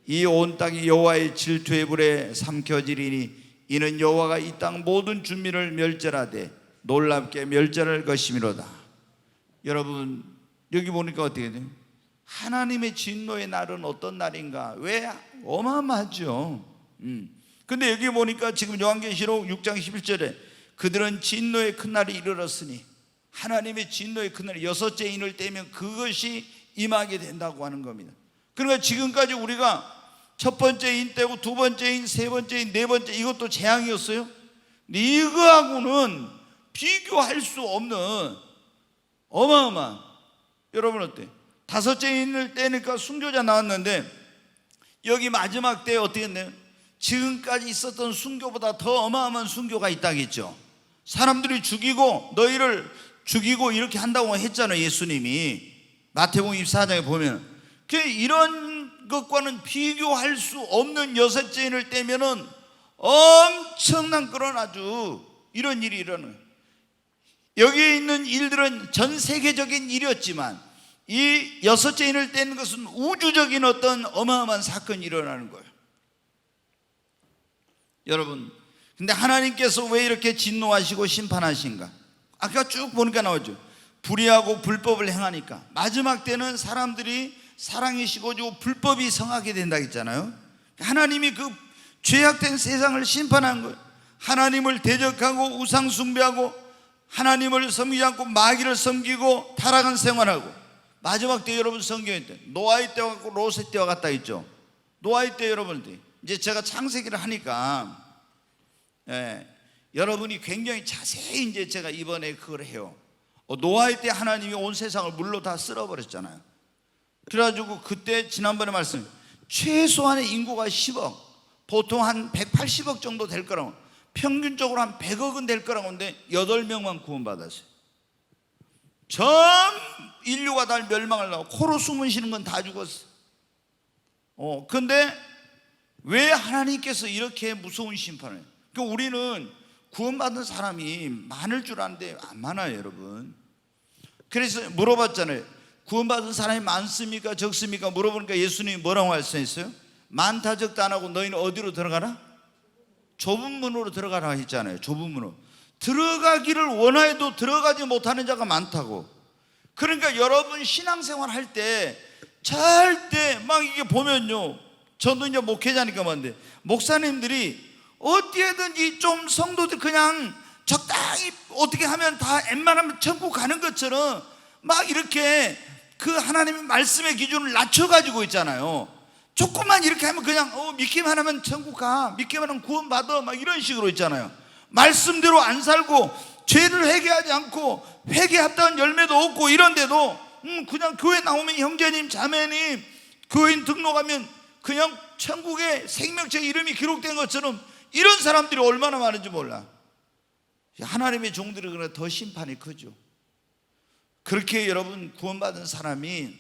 이 온 땅이 여호와의 질투의 불에 삼켜지리니 이는 여호와가 이 땅 모든 주민을 멸절하되 놀랍게 멸절할 것이미로다. 여러분, 여기 보니까 어떻게 돼요? 하나님의 진노의 날은 어떤 날인가? 왜 어마어마하죠. 근데 여기 보니까 지금 요한계시록 6장 11절에 그들은 진노의 큰 날이 이르렀으니 하나님의 진노의 큰 날이 여섯째 인을 떼면 그것이 임하게 된다고 하는 겁니다. 그러니까 지금까지 우리가 첫 번째 인 떼고 두 번째 인, 세 번째 인, 네 번째 이것도 재앙이었어요. 근데 이거하고는 비교할 수 없는 어마어마한, 여러분 어때요? 다섯째 인을 떼니까 순교자 나왔는데 여기 마지막 때에 어떻게 했나요? 지금까지 있었던 순교보다 더 어마어마한 순교가 있다겠죠. 사람들이 죽이고 너희를 죽이고 이렇게 한다고 했잖아요. 예수님이 마태복음 24장에 보면 이런 것과는 비교할 수 없는 여섯째 인을 떼면은 엄청난 그런 아주 이런 일이 일어나요. 여기에 있는 일들은 전 세계적인 일이었지만 이 여섯째 인을 떼는 것은 우주적인 어떤 어마어마한 사건이 일어나는 거예요. 여러분, 근데 하나님께서 왜 이렇게 진노하시고 심판하신가? 아까 쭉 보니까 나오죠. 불의하고 불법을 행하니까 마지막 때는 사람들이 사랑이 식어지고 불법이 성하게 된다 했잖아요. 하나님이 그 죄악된 세상을 심판한 거예요. 하나님을 대적하고 우상 숭배하고 하나님을 섬기지 않고 마귀를 섬기고 타락한 생활하고 마지막 때 여러분 성경에 노아의 때와 같고 롯의 때와 같다 했죠. 노아의 때 여러분 이제 제가 창세기를 하니까 여러분이 굉장히 자세히 이제 제가 이번에 그걸 해요. 노아의 때 하나님이 온 세상을 물로 다 쓸어버렸잖아요. 그래가지고 그때 지난번에 말씀 최소한의 인구가 10억, 보통 한 180억 정도 될 거라고, 평균적으로 한 100억은 될 거라고 하는데 8명만 구원받았어요. 전 인류가 다 멸망을 하고 코로 숨을 쉬는 건 다 죽었어. 근데 왜 하나님께서 이렇게 무서운 심판을 해요? 그러니까 우리는 구원받은 사람이 많을 줄 아는데 안 많아요, 여러분. 그래서 물어봤잖아요. 구원받은 사람이 많습니까 적습니까 물어보니까 예수님이 뭐라고 말씀했어요? 많다 적다 안 하고 너희는 어디로 들어가라? 좁은 문으로 들어가라 했잖아요. 좁은 문으로 들어가기를 원하여도 들어가지 못하는 자가 많다고. 그러니까 여러분 신앙생활 할 때 절대 막 이게 보면요, 저도 이제 목회자니까 말인데 목사님들이 어디에든지 좀 성도들 그냥 적당히 어떻게 하면 다 웬만하면 천국 가는 것처럼 막 이렇게 그 하나님의 말씀의 기준을 낮춰가지고 있잖아요. 조금만 이렇게 하면 그냥 믿기만 하면 천국 가, 믿기만 하면 구원받아, 막 이런 식으로 있잖아요. 말씀대로 안 살고 죄를 회개하지 않고 회개 합당한 열매도 없고 이런데도 그냥 교회 나오면 형제님 자매님 교인 등록하면 그냥 천국에 생명책 이름이 기록된 것처럼 이런 사람들이 얼마나 많은지 몰라. 하나님의 종들이 그러나 더 심판이 크죠. 그렇게 여러분 구원받은 사람이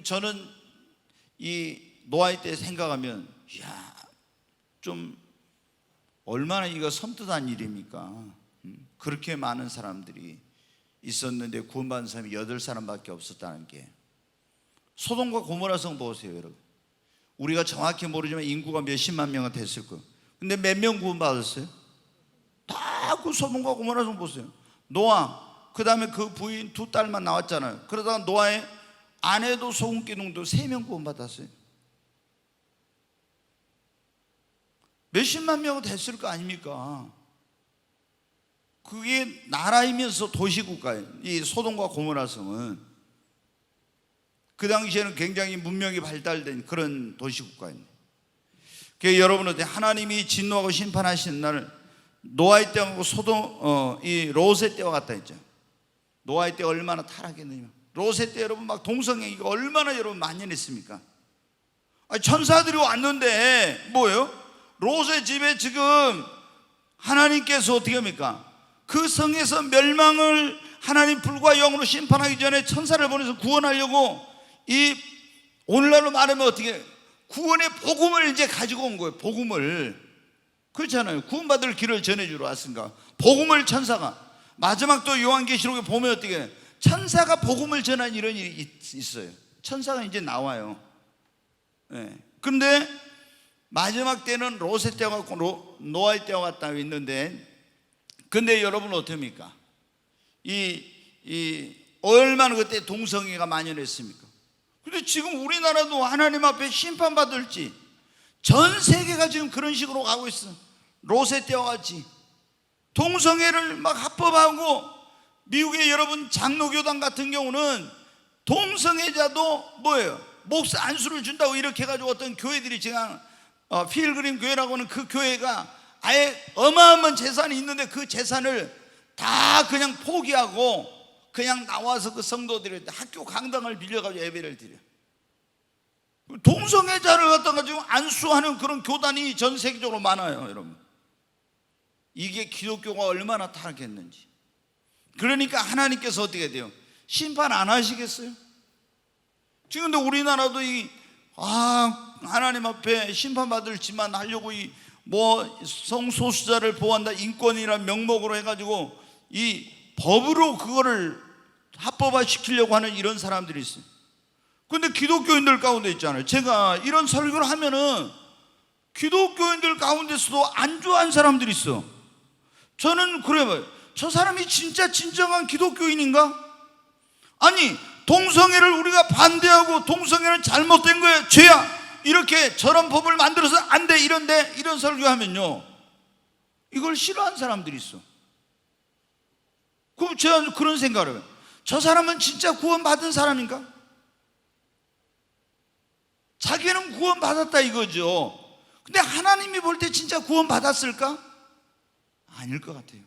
저는 이 노아의 때 생각하면 좀 얼마나 이거 섬뜩한 일입니까? 그렇게 많은 사람들이 있었는데 구원받은 사람이 8사람밖에 없었다는 게. 소돔과 고모라 성 보세요 여러분. 우리가 정확히 모르지만 인구가 몇십만 명은 됐을 거예요. 근데 몇 명 구원받았어요? 다 그 소돔과 고모라 성 보세요. 노아, 그 다음에 그 부인 2딸만 나왔잖아요. 그러다가 노아의 아내도 소금기둥도 3명 구원받았어요. 몇십만 명은 됐을 거 아닙니까? 그게 나라이면서 도시국가예요. 이 소돔과 고모라 성은 그 당시에는 굉장히 문명이 발달된 그런 도시국가입니다. 그러니까 여러분은 하나님이 진노하고 심판하시는 날 노아의 때하고 이 롯의 때와 같다 했죠. 노아의 때 얼마나 타락했느냐. 롯의 때 여러분 막 동성애가 얼마나 여러분 만연했습니까? 천사들이 왔는데 뭐예요? 롯의 집에 지금 하나님께서 어떻게 합니까? 그 성에서 멸망을 하나님 불과 영으로 심판하기 전에 천사를 보내서 구원하려고 이 오늘날로 말하면 어떻게 구원의 복음을 이제 가지고 온 거예요. 복음을. 그렇잖아요. 구원받을 길을 전해주러 왔으니까 복음을 천사가 마지막 또 요한계시록에 보면 어떻게 천사가 복음을 전한 이런 일이 있어요. 천사가 이제 나와요. 그런데 마지막 때는 롯의 때와 같고 노아의 때와 같다 있는데, 근데 여러분 어떻습니까? 얼마나 그때 동성애가 만연했습니까? 근데 지금 우리나라도 하나님 앞에 심판받을지 전 세계가 지금 그런 식으로 가고 있어. 롯의 때와 같이 동성애를 막 합법하고, 미국의 여러분 장로교단 같은 경우는 동성애자도 뭐예요? 목사 안수를 준다고 이렇게 해가지고 어떤 교회들이 지금 필그림 교회라고 하는 그 교회가 아예 어마어마한 재산이 있는데 그 재산을 다 그냥 포기하고 그냥 나와서 그 성도들이 학교 강당을 빌려가지고 예배를 드려. 동성애자를 갖다가 지금 안수하는 그런 교단이 전 세계적으로 많아요 여러분. 이게 기독교가 얼마나 타락했는지. 그러니까 하나님께서 어떻게 돼요? 심판 안 하시겠어요? 지금 근데 우리나라도 하나님 앞에 심판받을 짓만 하려고 성소수자를 보호한다 인권이라는 명목으로 해가지고 이 법으로 그거를 합법화 시키려고 하는 이런 사람들이 있어요. 근데 기독교인들 가운데 있잖아요. 제가 이런 설교를 하면은 기독교인들 가운데서도 안 좋아하는 사람들이 있어. 저는 그래요. 저 사람이 진짜 진정한 기독교인인가? 아니 동성애를 우리가 반대하고 동성애는 잘못된 거야, 죄야, 이렇게 저런 법을 만들어서 안 돼, 이런 설교하면요 이걸 싫어하는 사람들이 있어. 그럼 제가 그런 생각을 해요. 저 사람은 진짜 구원받은 사람인가? 자기는 구원받았다 이거죠. 근데 하나님이 볼 때 진짜 구원받았을까? 아닐 것 같아요.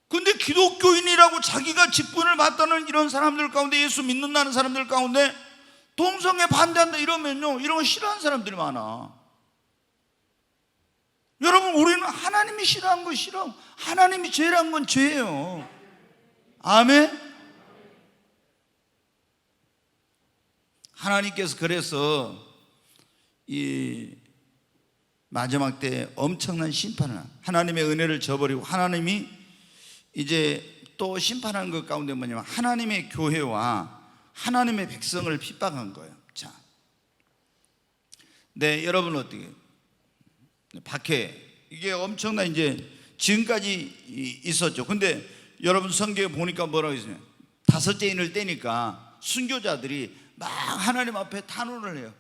근데 기독교인이라고 자기가 직분을 받다는 이런 사람들 가운데, 예수 믿는다는 사람들 가운데 동성애 반대한다 이러면요 이런 거 싫어하는 사람들이 많아. 여러분 우리는 하나님이 싫어하는 건 싫어하고 하나님이 죄라는 건 죄예요. 아멘. 하나님께서 그래서 이 마지막 때 엄청난 심판을, 하나님의 은혜를 저버리고 하나님이 이제 또 심판하는 것 가운데 뭐냐면 하나님의 교회와 하나님의 백성을 핍박한 거예요. 자, 네, 여러분 어떻게? 박해, 이게 엄청난 이제 지금까지 있었죠. 근데 여러분 성경에 보니까 뭐라고 했어요? 다섯째 인을 떼니까 순교자들이 막 하나님 앞에 탄원을 해요.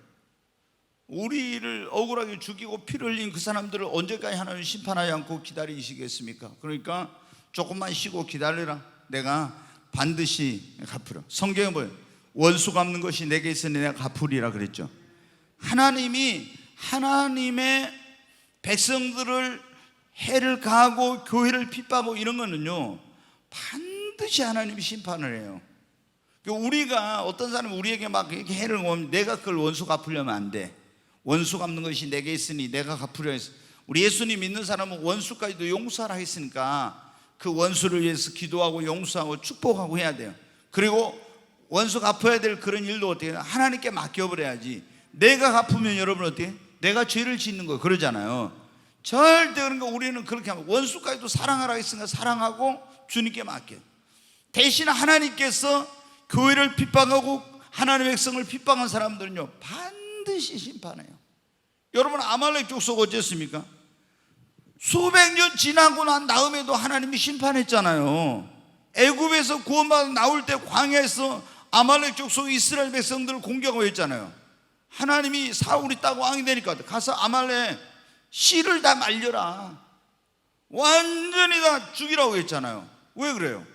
우리를 억울하게 죽이고 피를 흘린 그 사람들을 언제까지 하나님 심판하지 않고 기다리시겠습니까? 그러니까 조금만 쉬고 기다려라, 내가 반드시 갚으라. 성경에 뭐예요? 원수 갚는 것이 내게 있으니 내가 갚으리라 그랬죠. 하나님이 하나님의 백성들을 해를 가하고 교회를 핍박하고 이런 거는요, 반드시 하나님이 심판을 해요. 우리가, 어떤 사람이 우리에게 막 이렇게 해를 오면 내가 그걸 원수 갚으려면 안 돼. 원수 갚는 것이 내게 있으니 내가 갚으려 했어. 우리 예수님 믿는 사람은 원수까지도 용서하라 했으니까 그 원수를 위해서 기도하고 용서하고 축복하고 해야 돼요. 그리고 원수 갚아야 될 그런 일도 어떻게 해요? 하나님께 맡겨버려야지. 내가 갚으면 여러분 어떻게 해요? 내가 죄를 짓는 거예요. 그러잖아요. 절대. 그러니까 우리는 그렇게 하면 원수까지도 사랑하라 했으니까 사랑하고 주님께 맡겨요. 대신 하나님께서 교회를 핍박하고 하나님의 백성을 핍박한 사람들은요, 반드시 심판해요. 여러분 아말렉 족속 어쨌습니까? 수백 년 지나고 난 다음에도 하나님이 심판했잖아요. 애굽에서 구원받아 나올 때 광야에서 아말렉 족속 이스라엘 백성들을 공격하고 했잖아요. 하나님이 사울이 따고 왕이 되니까 가서 아말렉 씨를 다 말려라, 완전히 다 죽이라고 했잖아요. 왜 그래요?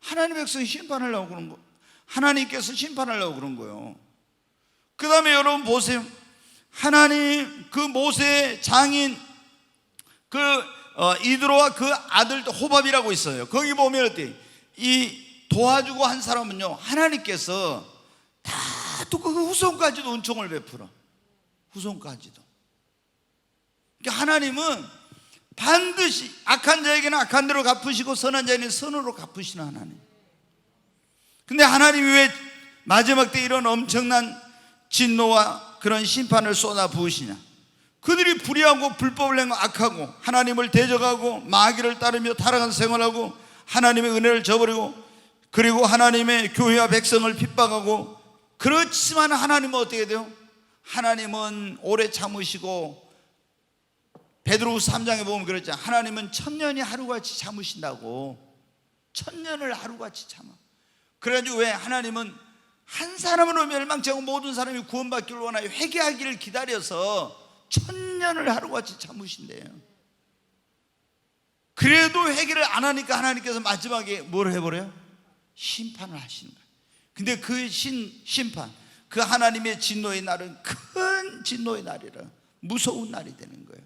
하나님의 백성이 심판하려고 그런 거, 하나님께서 심판하려고 그런 거예요. 그 다음에 여러분 보세요. 하나님 그 모세의 장인 그 이드로와 그 아들 호밥이라고 있어요. 거기 보면 어때요? 이 도와주고 한 사람은요, 하나님께서 다 또 그 후손까지도 은총을 베풀어. 후손까지도. 그러니까 하나님은 반드시 악한 자에게는 악한 대로 갚으시고 선한 자에게는 선으로 갚으시는 하나님. 근데 하나님이 왜 마지막 때 이런 엄청난 진노와 그런 심판을 쏟아 부으시냐? 그들이 불의하고 불법을 행하고 악하고 하나님을 대적하고 마귀를 따르며 타락한 생활하고 하나님의 은혜를 저버리고 그리고 하나님의 교회와 백성을 핍박하고. 그렇지만 하나님은 어떻게 돼요? 하나님은 오래 참으시고, 베드로후서 3장에 보면 그랬잖아요. 하나님은 천년이 하루같이 참으신다고. 천년을 하루같이 참아. 그래가지고 왜 하나님은 한 사람으로 멸망치 않고 모든 사람이 구원받기를 원하여 회개하기를 기다려서 천년을 하루같이 참으신대요. 그래도 회개를 안 하니까 하나님께서 마지막에 뭘 해버려요? 심판을 하시는 거예요. 근데 그 심판, 그 하나님의 진노의 날은 큰 진노의 날이라 무서운 날이 되는 거예요.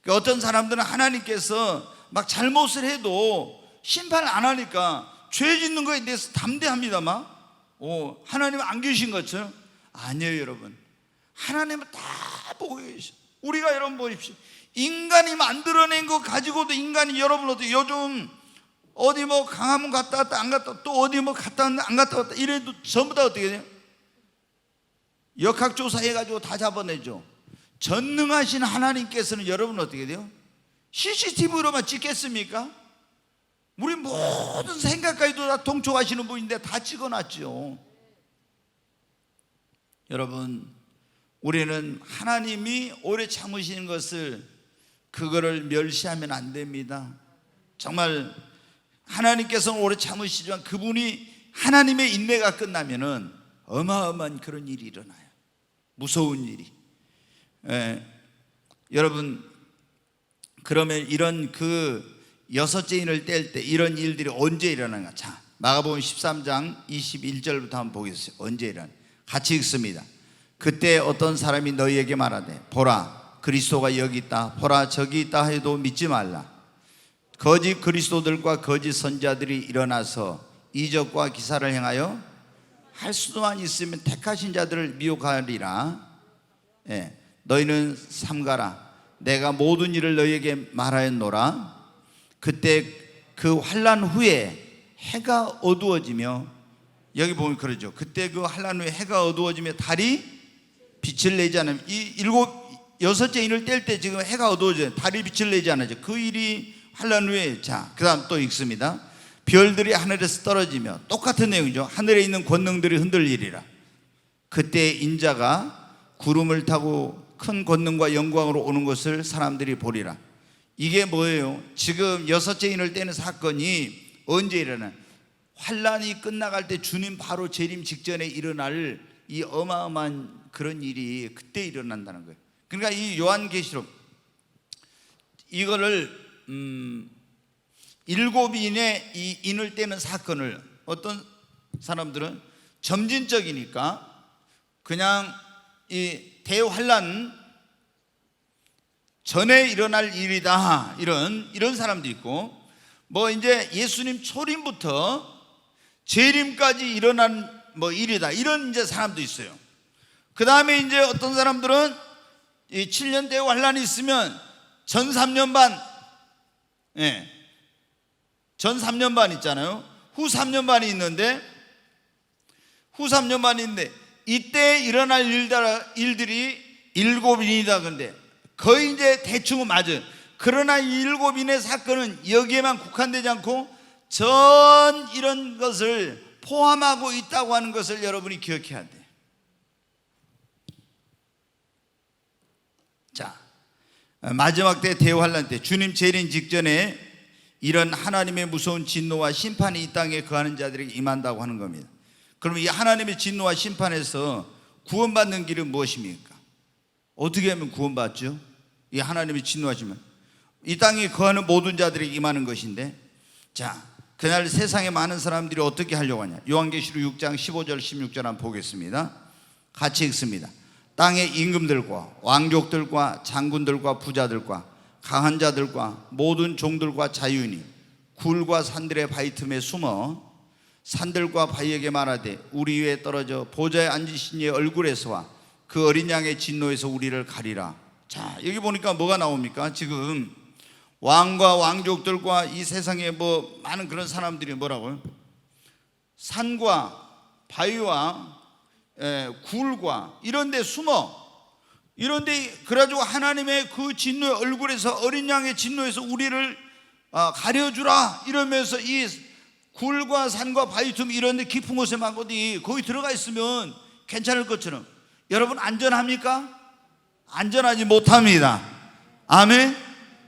그러니까 어떤 사람들은 하나님께서 막 잘못을 해도 심판을 안 하니까 죄 짓는 거에 대해서 담대합니다. 막 하나님은 안 계신 것처럼. 아니에요 여러분. 하나님은 다 보고 계셔. 우리가 여러분 보십시오. 인간이 만들어낸 거 가지고도 인간이 여러분 어떻게 요즘 어디 뭐 강화문 갔다 왔다 안 갔다 왔다 또 어디 뭐 갔다 왔다 안 갔다 왔다 이래도 전부 다 어떻게 돼요? 역학조사 해가지고 다 잡아내죠. 전능하신 하나님께서는 여러분 어떻게 돼요? CCTV로만 찍겠습니까? 우리 모든 생각까지도 다 통촉하시는 분인데 다 찍어놨죠. 여러분, 우리는 하나님이 오래 참으시는 것을 그거를 멸시하면 안 됩니다. 정말 하나님께서는 오래 참으시지만 그분이 하나님의 인내가 끝나면은 어마어마한 그런 일이 일어나요. 무서운 일이. 여러분, 그러면 이런 그 여섯째 인을 뗄 때 이런 일들이 언제 일어나는가? 자, 마가복음 13장 21절부터 한번 보겠습니다. 언제 일어나? 같이 읽습니다. 그때 어떤 사람이 너희에게 말하되 보라 그리스도가 여기 있다, 보라 저기 있다 해도 믿지 말라. 거짓 그리스도들과 거짓 선자들이 일어나서 이적과 기사를 행하여 할 수만 있으면 택하신 자들을 미혹하리라. 너희는 삼가라. 내가 모든 일을 너희에게 말하였노라. 그때 그 환난 후에 해가 어두워지며, 여기 보면 그러죠. 그때 그 환난 후에 해가 어두워지며 달이 빛을 내지 않으면, 이 여섯째 인을 뗄 때 지금 해가 어두워져요. 달이 빛을 내지 않아죠. 그 일이 환란 후에 그 다음 또 읽습니다. 별들이 하늘에서 떨어지며, 똑같은 내용이죠. 하늘에 있는 권능들이 흔들리리라. 그때 인자가 구름을 타고 큰 권능과 영광으로 오는 것을 사람들이 보리라. 이게 뭐예요? 지금 여섯째 인을 떼는 사건이 언제 일어나? 환란이 끝나갈 때 주님 바로 재림 직전에 일어날 이 어마어마한 그런 일이 그때 일어난다는 거예요. 그러니까 이 요한계시록 이거를 일곱 인의 이 인을 떼는 사건을 어떤 사람들은 점진적이니까 그냥 이 대환란 전에 일어날 일이다, 이런 사람도 있고, 뭐 이제 예수님 초림부터 재림까지 일어난 뭐 일이다, 이런 이제 사람도 있어요. 그 다음에 이제 어떤 사람들은 이 7년 대환란이 있으면 전 3년 반, 전 3년 반 있잖아요. 후 3년 반이 있는데, 이때 일어날 일들이 일곱인이다. 근데 거의 이제 대충은 맞아요. 그러나 이 일곱인의 사건은 여기에만 국한되지 않고 전 이런 것을 포함하고 있다고 하는 것을 여러분이 기억해야 돼요. 자, 마지막 때 대환란 때 주님 재림 직전에 이런 하나님의 무서운 진노와 심판이 이 땅에 거하는 자들에게 임한다고 하는 겁니다. 그러면 이 하나님의 진노와 심판에서 구원받는 길은 무엇입니까? 어떻게 하면 구원받죠? 이 하나님의 진노하시면 이 땅에 거하는 모든 자들에게 임하는 것인데, 자, 그날 세상에 많은 사람들이 어떻게 하려고 하냐? 요한계시록 6장 15절 16절 한번 보겠습니다. 같이 읽습니다. 땅의 임금들과 왕족들과 장군들과 부자들과 강한 자들과 모든 종들과 자유인이 굴과 산들의 바위 틈에 숨어 산들과 바위에게 말하되 우리 위에 떨어져 보좌에 앉으신 이의 얼굴에서와 그 어린 양의 진노에서 우리를 가리라. 자, 여기 보니까 뭐가 나옵니까? 지금 왕과 왕족들과 이 세상에 뭐 많은 그런 사람들이 뭐라고요? 산과 바위와 굴과 이런 데 숨어, 이런 데 그래가지고 하나님의 그 진노의 얼굴에서, 어린 양의 진노에서 우리를 가려주라 이러면서 이 굴과 산과 바위 틈 이런 데 깊은 곳에만 어디 거기 들어가 있으면 괜찮을 것처럼, 여러분 안전합니까? 안전하지 못합니다. 아멘.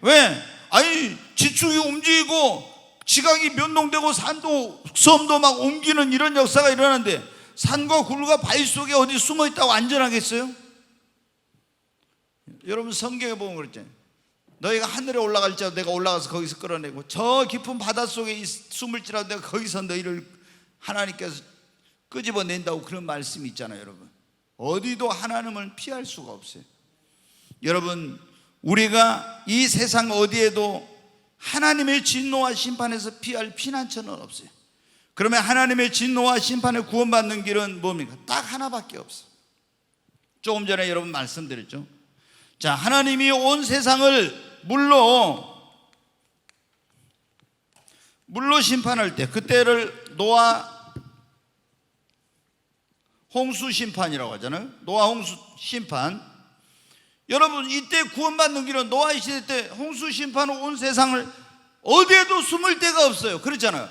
왜? 아니, 지축이 움직이고 지각이 변동되고 산도 섬도 막 옮기는 이런 역사가 일어나는데 산과 굴과 바위 속에 어디 숨어 있다고 안전하겠어요? 여러분 성경에 보면 그랬잖아요. 너희가 하늘에 올라갈지라도 내가 올라가서 거기서 끌어내고 저 깊은 바닷속에 숨을지라도 내가 거기서 너희를 하나님께서 끄집어낸다고 그런 말씀이 있잖아요. 여러분 어디도 하나님을 피할 수가 없어요. 여러분 우리가 이 세상 어디에도 하나님의 진노와 심판에서 피할 피난처는 없어요. 그러면 하나님의 진노와 심판에 구원받는 길은 뭡니까? 딱 하나밖에 없어요. 조금 전에 여러분 말씀드렸죠. 자, 하나님이 온 세상을 물로 심판할 때, 그때를 노아 홍수 심판이라고 하잖아요. 노아 홍수 심판. 여러분 이때 구원받는 길은 노아의 시대 때 홍수 심판 후 온 세상을 어디에도 숨을 데가 없어요. 그렇잖아요.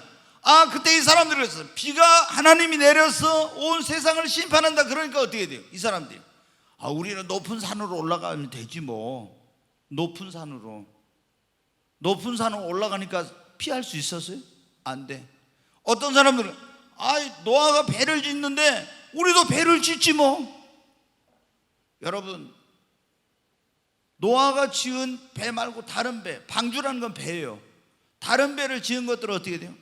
그때 이 사람들이 그랬어요. 비가 하나님이 내려서 온 세상을 심판한다. 그러니까 어떻게 돼요? 이 사람들이 우리는 높은 산으로 올라가면 되지 뭐. 높은 산으로 올라가니까 피할 수 있었어요? 안 돼. 어떤 사람들은 노아가 배를 짓는데 우리도 배를 짓지 뭐. 여러분 노아가 지은 배 말고 다른 배, 방주라는 건 배예요. 다른 배를 지은 것들은 어떻게 돼요?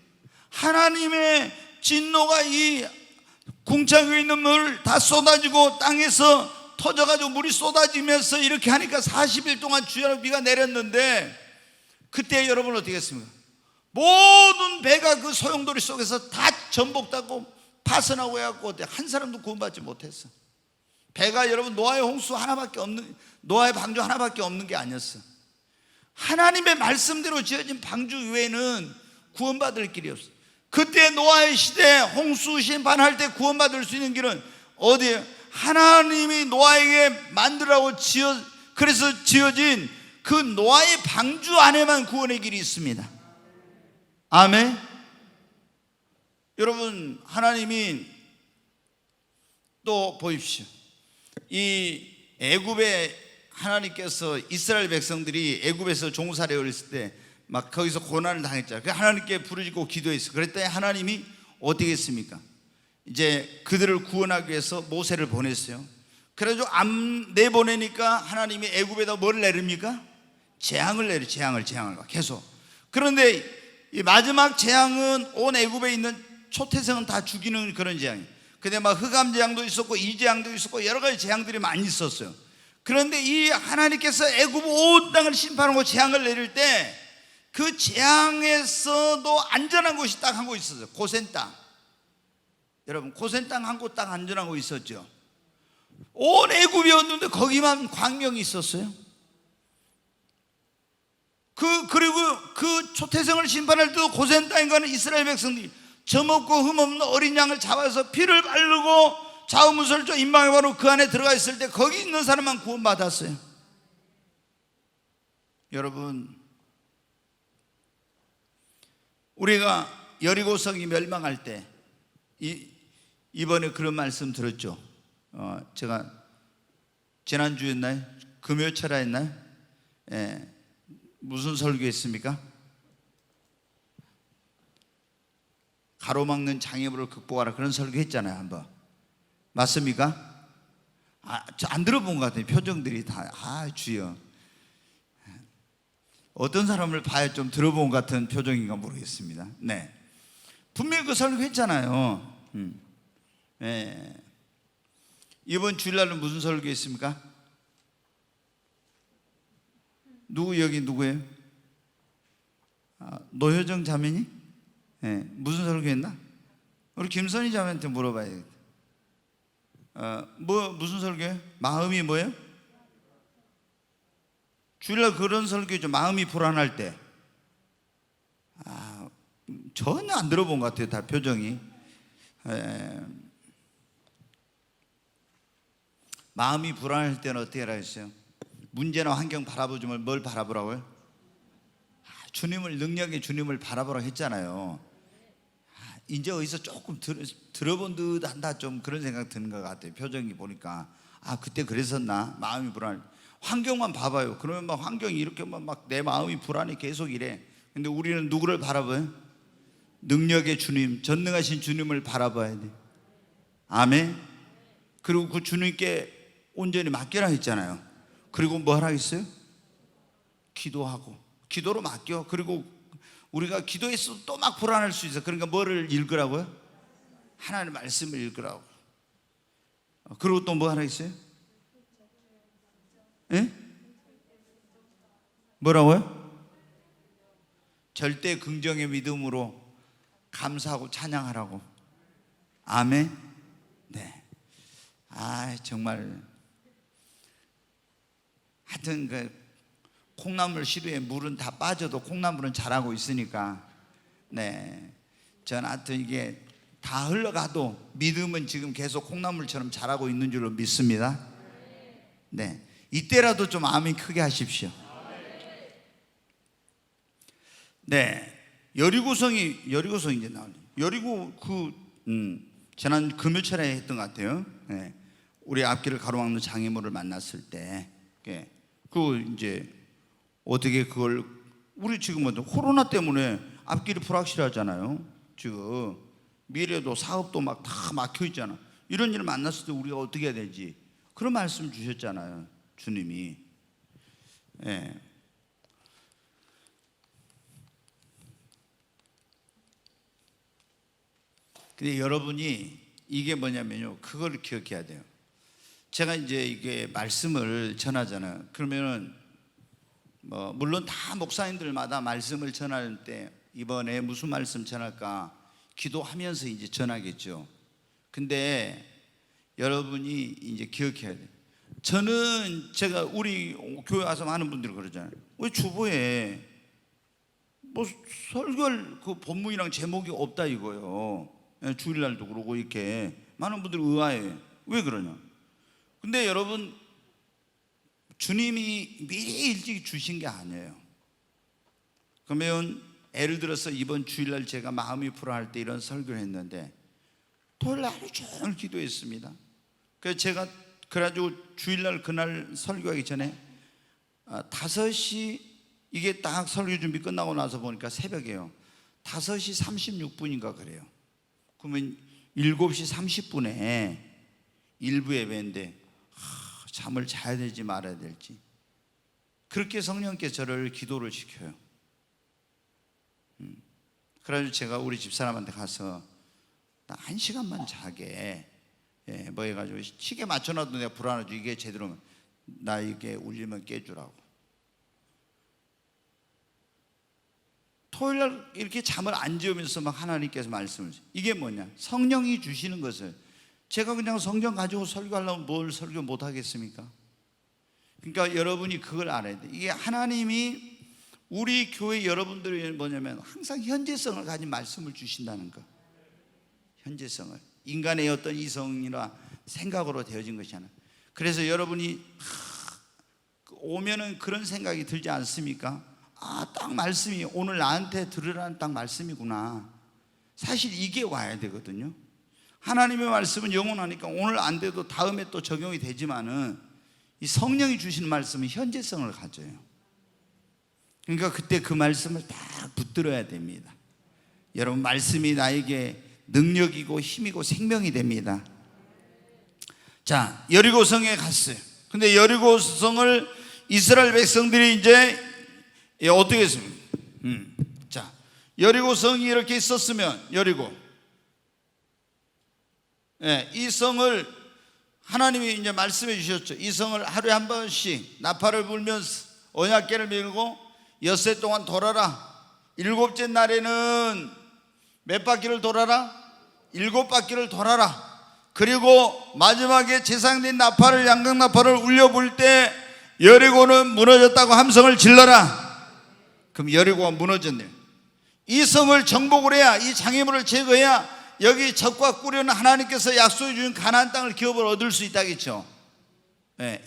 하나님의 진노가 이 궁창 위에 있는 물을 다 쏟아지고 땅에서 터져가지고 물이 쏟아지면서 이렇게 하니까 40일 동안 주야로 비가 내렸는데, 그때 여러분 어떻게 했습니까? 모든 배가 그 소용돌이 속에서 다 전복되고 파손하고 해갖고 한 사람도 구원받지 못했어. 배가 여러분 노아의 홍수 하나밖에 없는, 노아의 방주 하나밖에 없는 게 아니었어. 하나님의 말씀대로 지어진 방주 외에는 구원받을 길이 없어. 그때 노아의 시대 홍수 심판할 때 구원받을 수 있는 길은 어디에요? 하나님이 노아에게 만들라고 그래서 지어진 그 노아의 방주 안에만 구원의 길이 있습니다. 아멘. 여러분, 하나님이 또 보십시오. 이 애굽에 하나님께서 이스라엘 백성들이 애굽에서 종살이를 했을 때 막 거기서 고난을 당했잖아요. 그래서 하나님께 부르짖고 기도했어요. 그랬더니 하나님이 어떻게 했습니까? 이제 그들을 구원하기 위해서 모세를 보냈어요. 그래가지고 안 내보내니까 하나님이 애굽에다 뭘 내립니까? 재앙을 내려. 재앙을 계속. 그런데 이 마지막 재앙은 온 애굽에 있는 초태생은 다 죽이는 그런 재앙이에요. 근데 막 흑암 재앙도 있었고 이 재앙도 있었고 여러 가지 재앙들이 많이 있었어요. 그런데 이 하나님께서 애굽 온 땅을 심판하고 재앙을 내릴 때 그 재앙에서도 안전한 곳이 딱 한 곳 있었어요. 고센 땅. 여러분, 고센 땅 한 곳 딱 안전한 곳 있었죠. 온 애굽이었는데 거기만 광명이 있었어요. 그리고 그 초태생을 심판할 때도 고센 땅에 가는 이스라엘 백성들이 점 없고 흠 없는 어린 양을 잡아서 피를 바르고 좌우무설조 임방에 바로 그 안에 들어가 있을 때 거기 있는 사람만 구원받았어요. 여러분, 우리가 여리고성이 멸망할 때 이번에 그런 말씀 들었죠. 제가 지난주였나요? 금요철화였나요? 무슨 설교했습니까? 가로막는 장애물을 극복하라, 그런 설교했잖아요. 한번. 맞습니까? 저 안 들어본 것 같아요. 표정들이 다. 주여. 어떤 사람을 봐야 좀 들어본 것 같은 표정인가 모르겠습니다. 네, 분명히 그 설교했잖아요. 이번 주일날은 무슨 설교했습니까? 여기 누구예요? 노효정 자매니? 무슨 설교했나? 우리 김선희 자매한테 물어봐야 되겠다. 무슨 설교예요? 마음이 뭐예요? 주일날 그런 설교죠. 마음이 불안할 때. 전혀 안 들어본 것 같아요. 다 표정이. 마음이 불안할 때는 어떻게 하라 했어요? 문제나 환경 바라보지만 뭘 바라보라고요? 주님을, 능력의 주님을 바라보라고 했잖아요. 이제 어디서 조금 들어본 듯 한다, 좀 그런 생각 드는 것 같아요. 표정이 보니까 그때 그랬었나? 마음이 불안. 환경만 봐봐요. 그러면 막 환경이 이렇게 막 내 마음이 불안해 계속 이래. 근데 우리는 누구를 바라봐요? 능력의 주님, 전능하신 주님을 바라봐야 돼. 아멘. 그리고 그 주님께 온전히 맡기라 했잖아요. 그리고 뭐 하라 했어요? 기도하고. 기도로 맡겨. 그리고 우리가 기도했어도 또 막 불안할 수 있어. 그러니까 뭐를 읽으라고요? 하나님의 말씀을 읽으라고. 그리고 또 뭐 하라 했어요? 뭐라고요? 절대 긍정의 믿음으로 감사하고 찬양하라고. 아멘. 네. 정말 하여튼 그 콩나물 시루에 물은 다 빠져도 콩나물은 자라고 있으니까, 네, 저는 하여튼 이게 다 흘러가도 믿음은 지금 계속 콩나물처럼 자라고 있는 줄로 믿습니다. 네, 이때라도 좀 아멘 크게 하십시오. 네, 여리고성이 이제 나오네요. 여리고 지난 금요철에 했던 것 같아요. 네, 우리 앞길을 가로막는 장애물을 만났을 때, 이제 어떻게 그걸, 우리 지금 코로나 때문에 앞길이 불확실하잖아요. 지금 미래도 사업도 막 다 막혀 있잖아. 이런 일을 만났을 때 우리가 어떻게 해야 되지? 그런 말씀 주셨잖아요, 주님이. 근데 여러분이 이게 뭐냐면요, 그걸 기억해야 돼요. 제가 이제 이게 말씀을 전하잖아요. 그러면은 물론 다 목사님들마다 말씀을 전할 때 이번에 무슨 말씀 전할까 기도하면서 이제 전하겠죠. 근데 여러분이 이제 기억해야 돼요. 제가 우리 교회 와서 많은 분들이 그러잖아요. 왜 주보에 설교할 그 본문이랑 제목이 없다 이거예요. 주일날도 그러고 이렇게 많은 분들이 의아해요. 왜 그러냐? 근데 여러분, 주님이 미리 일찍 주신 게 아니에요. 그러면 예를 들어서 이번 주일날 제가 마음이 불안할 때 이런 설교를 했는데 토요일날 하루 종일 기도했습니다. 그래서 제가 그래가지고 주일날 그날 설교하기 전에 5시 이게 딱 설교 준비 끝나고 나서 보니까 새벽이에요. 5시 36분인가 그래요. 그러면 7시 30분에 일부 예배인데 잠을 자야 될지 말아야 될지, 그렇게 성령께 저를 기도를 시켜요. 그래가지고 제가 우리 집사람한테 가서 나 1시간만 자게 뭐 해가지고 시계 맞춰놔도 내가 불안하죠. 이게 제대로 나 이게 울리면 깨주라고. 토요일날 이렇게 잠을 안 재우면서 막 하나님께서 말씀을, 이게 뭐냐, 성령이 주시는 것을 제가 그냥 성경 가지고 설교하려면 뭘 설교 못 하겠습니까? 그러니까 여러분이 그걸 알아야 돼. 이게 하나님이 우리 교회 여러분들이 뭐냐면 항상 현재성을 가진 말씀을 주신다는 거. 현재성을, 인간의 어떤 이성이나 생각으로 되어진 것이 아니라. 그래서 여러분이 오면은 그런 생각이 들지 않습니까? 딱 말씀이 오늘 나한테 들으라는 딱 말씀이구나. 사실 이게 와야 되거든요. 하나님의 말씀은 영원하니까 오늘 안 돼도 다음에 또 적용이 되지만은 이 성령이 주시는 말씀은 현재성을 가져요. 그러니까 그때 그 말씀을 딱 붙들어야 됩니다. 여러분, 말씀이 나에게 능력이고 힘이고 생명이 됩니다. 자, 여리고성에 갔어요. 근데 여리고성을 이스라엘 백성들이 이제 어떻게 했습니까? 자, 여리고성이 이렇게 있었으면, 여리고, 이 성을 하나님이 이제 말씀해 주셨죠. 이 성을 하루에 한 번씩 나팔을 불면서 언약궤를 밀고 엿새 동안 돌아라. 7째 날에는 몇 바퀴를 돌아라? 7바퀴를 돌아라. 그리고 마지막에 제사장된 나팔을, 양각 나팔을 울려 불 때 여리고는 무너졌다고 함성을 질러라. 그럼 여리고가 무너졌네요. 이 성을 정복을 해야, 이 장애물을 제거해야 여기 적과 꾸려는 하나님께서 약속해 주신 가나안 땅을 기업을 얻을 수 있다겠죠.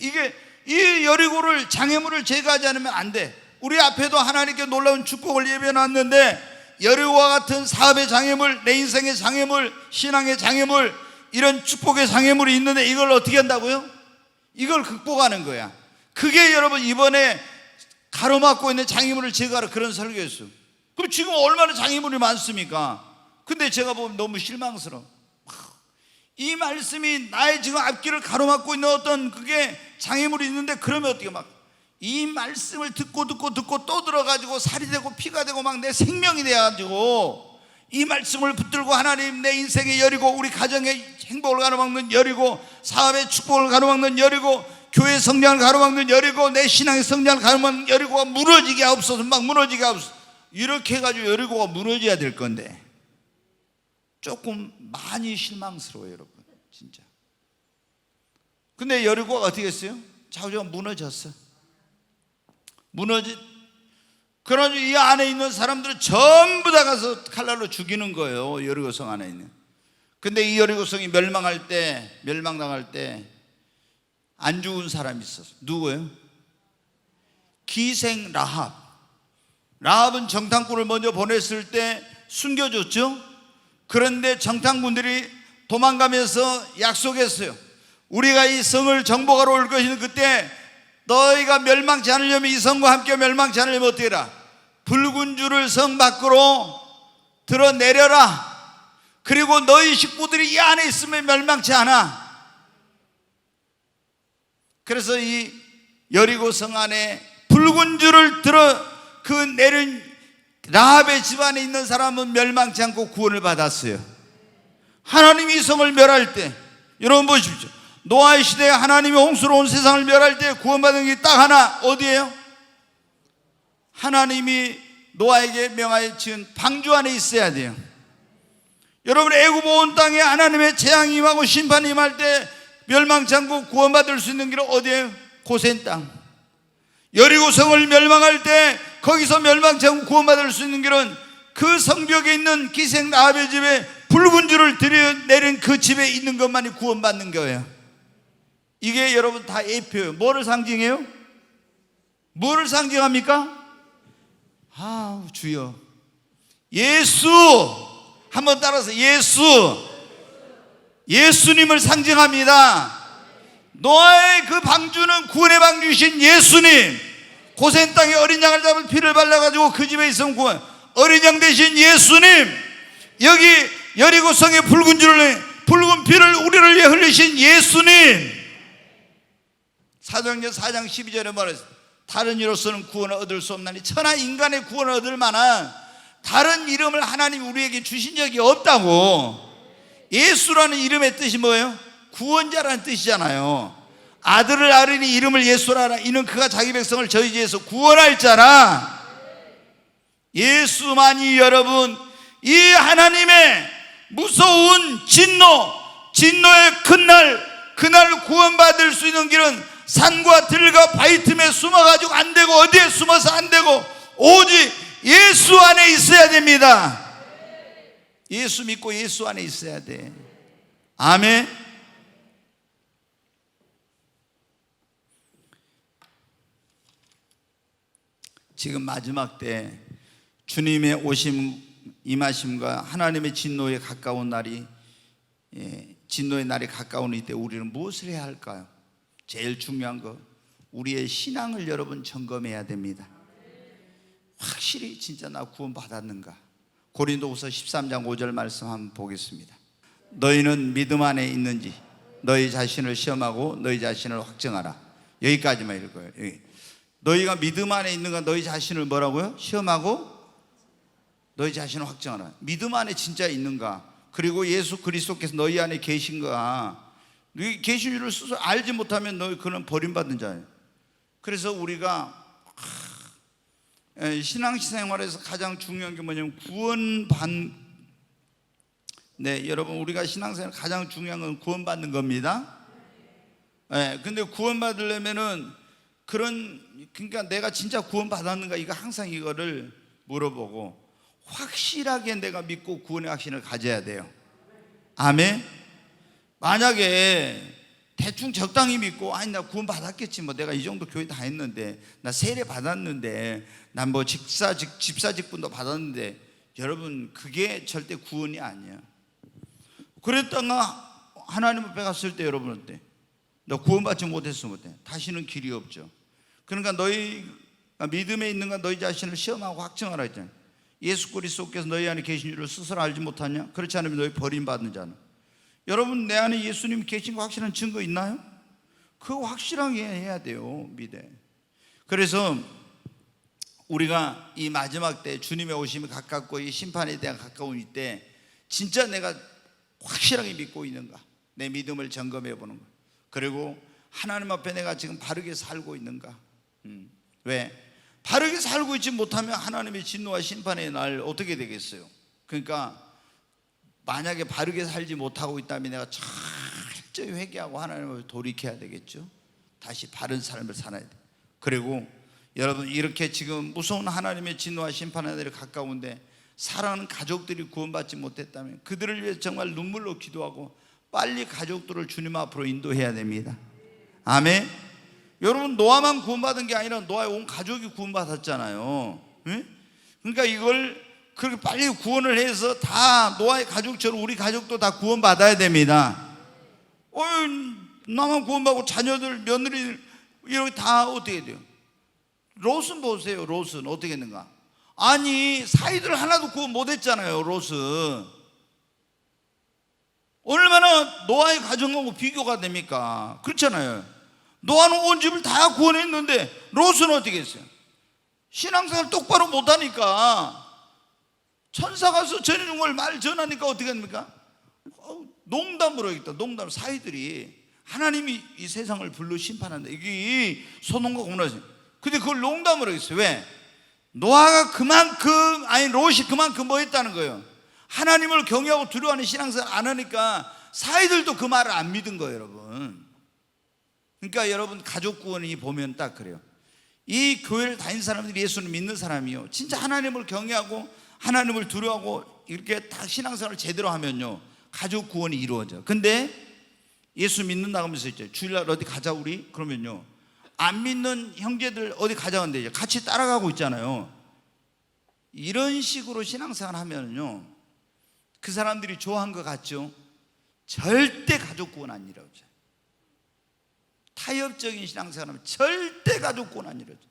이게 이 여리고를, 장애물을 제거하지 않으면 안 돼. 우리 앞에도 하나님께 놀라운 축복을 예배해 놨는데 여리고와 같은 사업의 장애물, 내 인생의 장애물, 신앙의 장애물, 이런 축복의 장애물이 있는데 이걸 어떻게 한다고요? 이걸 극복하는 거야. 그게 여러분 이번에 가로막고 있는 장애물을 제거하라, 그런 설교였어요. 그럼 지금 얼마나 장애물이 많습니까? 근데 제가 보면 너무 실망스러워. 이 말씀이 나의 지금 앞길을 가로막고 있는 어떤 그게 장애물이 있는데, 그러면 어떻게 막 이 말씀을 듣고 또 들어가지고 살이 되고 피가 되고 막 내 생명이 돼가지고 이 말씀을 붙들고 하나님, 내 인생의 여리고, 우리 가정의 행복을 가로막는 여리고, 사업의 축복을 가로막는 여리고, 교회 성장을 가로막는 여리고, 내 신앙의 성장을 가로막는 여리고가 무너지게 하옵소서. 막 무너지게 하옵소서. 이렇게 해가지고 여리고가 무너져야 될 건데 조금 많이 실망스러워요, 여러분, 진짜. 근데 여리고가 어떻게 했어요? 좌우지가 무너졌어. 그래가지고 이 안에 있는 사람들을 전부 다 가서 칼날로 죽이는 거예요, 여리고성 안에 있는. 근데 이 여리고성이 멸망당할 때 안 죽은 사람이 있었어. 누구예요? 기생 라합. 라합은 정탐꾼을 먼저 보냈을 때 숨겨줬죠. 그런데 정탐꾼들이 도망가면서 약속했어요. 우리가 이 성을 정복하러 올 것이는 그때 너희가 멸망치 않으려면, 이 성과 함께 멸망치 않으려면 어떻게 해라? 붉은 줄을 성 밖으로 드러내려라. 그리고 너희 식구들이 이 안에 있으면 멸망치 않아. 그래서 이 여리고 성 안에 붉은 줄을 내린 라합의 집안에 있는 사람은 멸망치 않고 구원을 받았어요. 하나님이 이 성을 멸할 때, 여러분 보십시오. 노아의 시대에 하나님이 홍수로 온 세상을 멸할 때 구원받은 게 딱 하나, 어디예요? 하나님이 노아에게 명하여 지은 방주 안에 있어야 돼요. 여러분, 애굽 온 땅에 하나님의 재앙이 임하고 심판이 임할 때 멸망치 않고 구원받을 수 있는 길은 어디예요? 고센 땅. 여리고성을 멸망할 때 거기서 멸망치 않고 구원받을 수 있는 길은 그 성벽에 있는 기생 라합의 집에 붉은 줄을 들여내린 그 집에 있는 것만이 구원받는 거예요. 이게 여러분 다 예표예요. 뭐를 상징해요? 뭐를 상징합니까? 아, 주여, 예수. 한번 따라서 예수. 예수님을 상징합니다. 노아의 그 방주는 구원의 방주이신 예수님, 고센 땅에 어린 양을 잡은 피를 발라가지고 그 집에 있으면 구원, 어린 양 대신 예수님, 여기 여리고성의 붉은 피를 우리를 위해 흘리신 예수님. 사도행전 4장 12절에 말했어요. 다른 이로서는 구원을 얻을 수 없나니 천하 인간의 구원을 얻을 만한 다른 이름을 하나님이 우리에게 주신 적이 없다고. 예수라는 이름의 뜻이 뭐예요? 구원자라는 뜻이잖아요. 아들을 아르니 이름을 예수라라. 이는 그가 자기 백성을 저희 죄에서 구원할 자라. 예수만이 여러분 이 하나님의 무서운 진노의 그날 구원받을 수 있는 길은 산과 들과 바위 틈에 숨어가지고 안 되고, 어디에 숨어서 안 되고, 오직 예수 안에 있어야 됩니다. 예수 믿고 예수 안에 있어야 돼. 아멘. 지금 마지막 때 주님의 오심, 임하심과 하나님의 진노에 가까운 날이, 진노의 날이 가까운 이때 우리는 무엇을 해야 할까요? 제일 중요한 거, 우리의 신앙을 여러분 점검해야 됩니다. 확실히 진짜 나 구원 받았는가? 고린도후서 13장 5절 말씀 한번 보겠습니다. 너희는 믿음 안에 있는지 너희 자신을 시험하고 너희 자신을 확증하라. 여기까지만 읽어요. 여기. 너희가 믿음 안에 있는가? 너희 자신을 뭐라고요? 시험하고 너희 자신을 확증하라. 믿음 안에 진짜 있는가? 그리고 예수 그리스도께서 너희 안에 계신가? 너희 계신 줄을 스스로 알지 못하면 너희 그는 버림받은 자예요. 그래서 우리가 신앙생활에서 가장 중요한 게 뭐냐면 여러분, 우리가 신앙생활 가장 중요한 건 구원받는 겁니다. 근데 구원받으려면은 그러니까 내가 진짜 구원받았는가, 이거 항상 이거를 물어보고 확실하게 내가 믿고 구원의 확신을 가져야 돼요. 아멘. 만약에 대충 적당히 믿고, 아니 나 구원 받았겠지, 뭐 내가 이 정도 교회 다 했는데, 나 세례 받았는데, 난 뭐 집사 직분도 받았는데, 여러분 그게 절대 구원이 아니야. 그랬다가 하나님 앞에 갔을 때 여러분 어때? 너 구원받지 못했으면 어때? 다시는 길이 없죠. 그러니까 너희가 믿음에 있는가 너희 자신을 시험하고 확증하라 했잖아요. 예수 그리스도께서 너희 안에 계신 줄을 스스로 알지 못하냐? 그렇지 않으면 너희 버림받는 자는. 여러분, 내 안에 예수님이 계신 거 확실한 증거 있나요? 그거 확실하게 해야 돼요. 믿에. 그래서 우리가 이 마지막 때 주님의 오심이 가깝고 이 심판에 대한 가까운 이때 진짜 내가 확실하게 믿고 있는가, 내 믿음을 점검해 보는 거. 그리고 하나님 앞에 내가 지금 바르게 살고 있는가. 왜? 바르게 살고 있지 못하면 하나님의 진노와 심판의 날 어떻게 되겠어요? 그러니까 만약에 바르게 살지 못하고 있다면 내가 철저히 회개하고 하나님을 돌이켜야 되겠죠. 다시 바른 삶을 살아야 돼. 그리고 여러분, 이렇게 지금 무서운 하나님의 진노와 심판의 날이 가까운데 사랑하는 가족들이 구원받지 못했다면 그들을 위해 정말 눈물로 기도하고 빨리 가족들을 주님 앞으로 인도해야 됩니다. 아멘. 여러분, 노아만 구원받은 게 아니라 노아의 온 가족이 구원받았잖아요. 그러니까 이걸 그렇게 빨리 구원을 해서 다 노아의 가족처럼 우리 가족도 다 구원받아야 됩니다. 나만 구원받고 자녀들, 며느리 이렇게 다 어떻게 돼요? 롯은 보세요. 롯은 어떻게 했는가? 아니, 사이들 하나도 구원 못했잖아요. 롯은 얼마나 노아의 가정하고 비교가 됩니까? 그렇잖아요. 노아는 온 집을 다 구원했는데 롯은 어떻게 했어요? 신앙생활 똑바로 못하니까, 천사 가서 전해준 걸 말 전하니까 어떻게 합니까? 농담으로 하겠다. 농담. 사이들이 하나님이 이 세상을 불러 심판한다, 이게 소돔과 고모라죠. 근데 그걸 농담으로 하겠어요. 왜? 노아가 롯이 그만큼 뭐 했다는 거예요? 하나님을 경외하고 두려워하는 신앙생활 안 하니까 사이들도 그 말을 안 믿은 거예요, 여러분. 그러니까 여러분, 가족 구원이 보면 딱 그래요. 이 교회를 다니는 사람들이 예수를 믿는 사람이요, 진짜 하나님을 경외하고 하나님을 두려워하고 이렇게 다 신앙생활을 제대로 하면요, 가족 구원이 이루어져요. 근데 예수 믿는다고 하면서 있죠. 주일날 어디 가자 우리? 그러면요, 안 믿는 형제들 어디 가자는데 같이 따라가고 있잖아요. 이런 식으로 신앙생활 하면요, 그 사람들이 좋아한 것 같죠? 절대 가족 구원 안 이루어져요. 타협적인 신앙생활 하면 절대 가족 구원 안 이루어져요.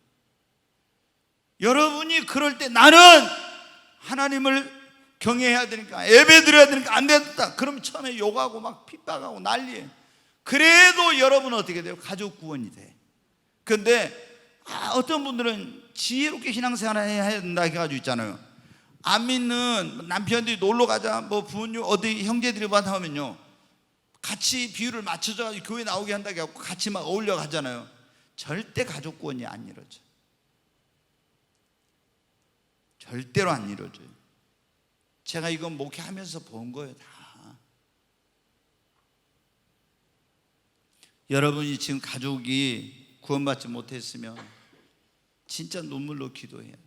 여러분이 그럴 때 나는 하나님을 경외해야 되니까, 예배 드려야 되니까 안 된다, 그럼 처음에 욕하고 막 핍박하고 난리예요. 그래도 여러분은 어떻게 돼요? 가족 구원이 돼. 그런데 어떤 분들은 지혜롭게 신앙생활 해야 된다 해가지고 있잖아요. 안 믿는 남편들이 놀러 가자, 뭐 부모 어디 형제들이 만나 하면요, 같이 비율을 맞춰서 교회 나오게 한다고 해갖고 같이 막 어울려 가잖아요. 절대 가족 구원이 안 이루어져요. 절대로 안 이루어져요. 제가 이건 목회하면서 본 거예요, 다. 여러분이 지금 가족이 구원받지 못했으면 진짜 눈물로 기도해야 돼요.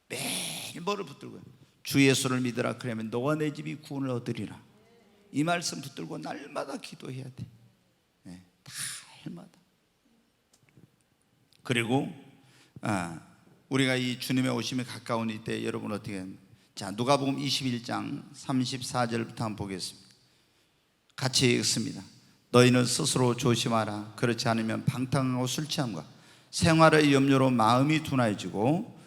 매일 뭐를 붙들고요? 주 예수를 믿으라, 그러면 너와 내 집이 구원을 얻으리라. 이 말씀 붙들고 날마다 기도해야 돼. 네, 날마다. 그리고 우리가 이 주님의 오심이 가까운 이때 여러분 어떻게 합니까? 자, 누가복음 21장 34절부터 한번 보겠습니다. 같이 읽습니다. 너희는 스스로 조심하라. 그렇지 않으면 방탕하고 술 취함과 생활의 염려로 마음이 둔해지고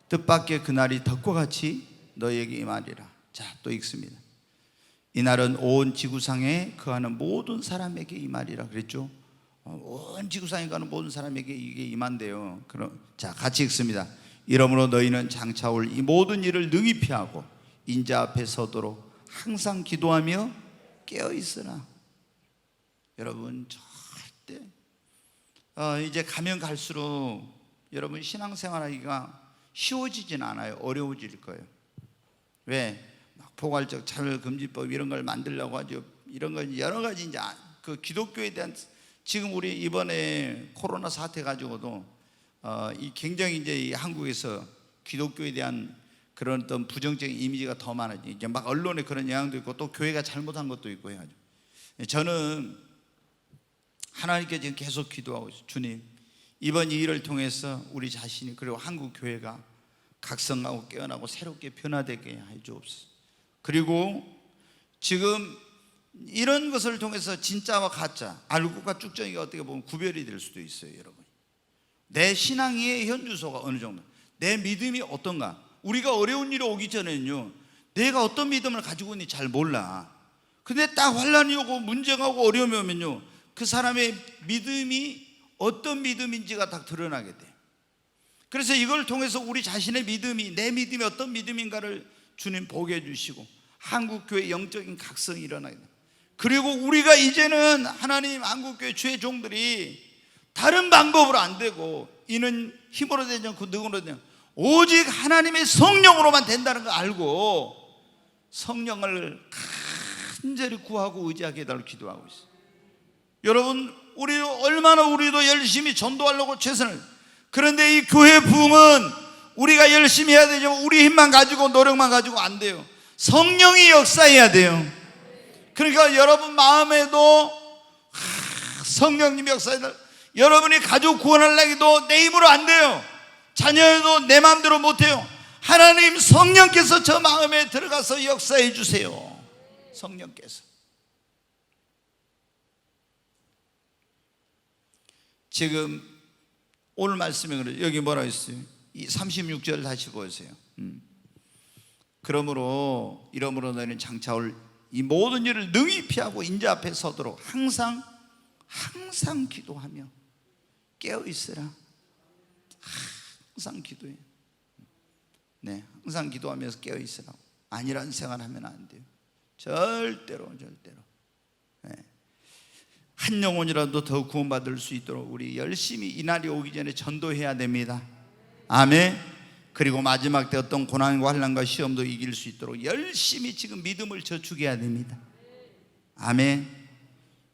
뜻밖의 그날이 덕과 같이 너희에게 임하리라. 자, 또 읽습니다. 이날은 온 지구상에 거하는 모든 사람에게 임하리라 그랬죠. 온 지구상에 가는 모든 사람에게 이게 임한대요. 그럼 자, 같이 읽습니다. 이러므로 너희는 장차 올 이 모든 일을 능히 피하고 인자 앞에 서도록 항상 기도하며 깨어 있으라. 여러분 절대 이제 가면 갈수록 여러분 신앙생활하기가 쉬워지진 않아요. 어려워질 거예요. 왜? 막 포괄적 차별금지법 이런 걸 만들려고 하죠. 이런 걸 여러 가지 이제 그 기독교에 대한, 지금 우리 이번에 코로나 사태 가지고도 이 굉장히 이제 이 한국에서 기독교에 대한 그런 어떤 부정적인 이미지가 더 많아지고 이제 막 언론에 그런 영향도 있고 또 교회가 잘못한 것도 있고 해가지고 저는 하나님께 지금 계속 기도하고 있어요. 주님, 이번 이 일을 통해서 우리 자신이 그리고 한국 교회가 각성하고 깨어나고 새롭게 변화되게 해 주옵소서. 그리고 지금 이런 것을 통해서 진짜와 가짜, 알곡과 쭉정이가 어떻게 보면 구별이 될 수도 있어요. 여러분, 내 신앙의 현주소가 어느 정도, 내 믿음이 어떤가. 우리가 어려운 일이 오기 전에는요, 내가 어떤 믿음을 가지고 있는지 잘 몰라. 근데 딱 환란이 오고 문제가 오고 어려움이 오면요, 그 사람의 믿음이 어떤 믿음인지가 딱 드러나게 돼. 그래서 이걸 통해서 우리 자신의 믿음이, 내 믿음이 어떤 믿음인가를 주님 보게 해주시고 한국교회 영적인 각성이 일어나게 돼. 그리고 우리가 이제는 하나님 한국교회 주의 종들이 다른 방법으로 안 되고 이는 힘으로 되지 않고 능으로 되지 않고 오직 하나님의 성령으로만 된다는 걸 알고 성령을 간절히 구하고 의지하게 해달라고 기도하고 있어요. 여러분, 우리 얼마나 우리도 열심히 전도하려고 최선을, 그런데 이 교회 부흥은 우리가 열심히 해야 되지만 우리 힘만 가지고 노력만 가지고 안 돼요. 성령이 역사해야 돼요. 그러니까 여러분 마음에도 성령님이 역사해야 돼요. 여러분이 가족 구원하려기도 내 힘으로 안 돼요. 자녀도 내 마음대로 못해요. 하나님 성령께서 저 마음에 들어가서 역사해 주세요. 성령께서. 지금 오늘 말씀에 그래요. 여기 뭐라 했어요? 이 36절 다시 보세요. 그러므로 너희는 장차 올 이 모든 일을 능히 피하고 인자 앞에 서도록 항상 기도하며 깨어 있으라. 항상 기도해. 네, 항상 기도하면서 깨어 있으라고. 안일한 생활하면 안 돼요. 절대로. 네. 한 영혼이라도 더 구원받을 수 있도록 우리 열심히 이날이 오기 전에 전도해야 됩니다. 아멘. 그리고 마지막 때 어떤 고난과 환난과 시험도 이길 수 있도록 열심히 지금 믿음을 저축해야 됩니다. 아멘.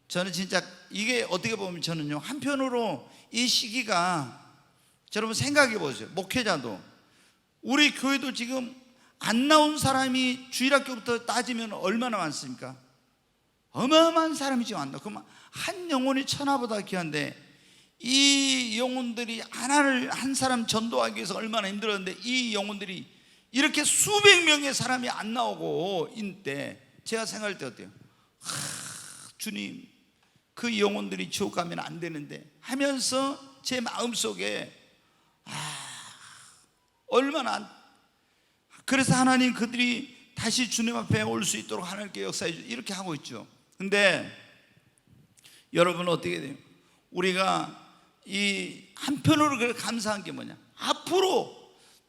저는 진짜 이게 어떻게 보면 저는요, 한편으로 이 시기가, 여러분 생각해 보세요. 목회자도 우리 교회도 지금 안 나온 사람이 주일학교부터 따지면 얼마나 많습니까? 어마어마한 사람이 지금 안 나와. 그럼 한 영혼이 천하보다 귀한데 이 영혼들이 하나를 한 사람 전도하기 위해서 얼마나 힘들었는데 이 영혼들이 이렇게 수백 명의 사람이 안 나오고 있는데 제가 생각할 때 어때요? 주님, 그 영혼들이 지옥 가면 안 되는데 하면서 제 마음속에 얼마나, 그래서 하나님 그들이 다시 주님 앞에 올 수 있도록 하나님께 역사해 주시고 이렇게 하고 있죠. 근데 여러분 어떻게 돼요? 우리가 이 한편으로 감사한 게 뭐냐? 앞으로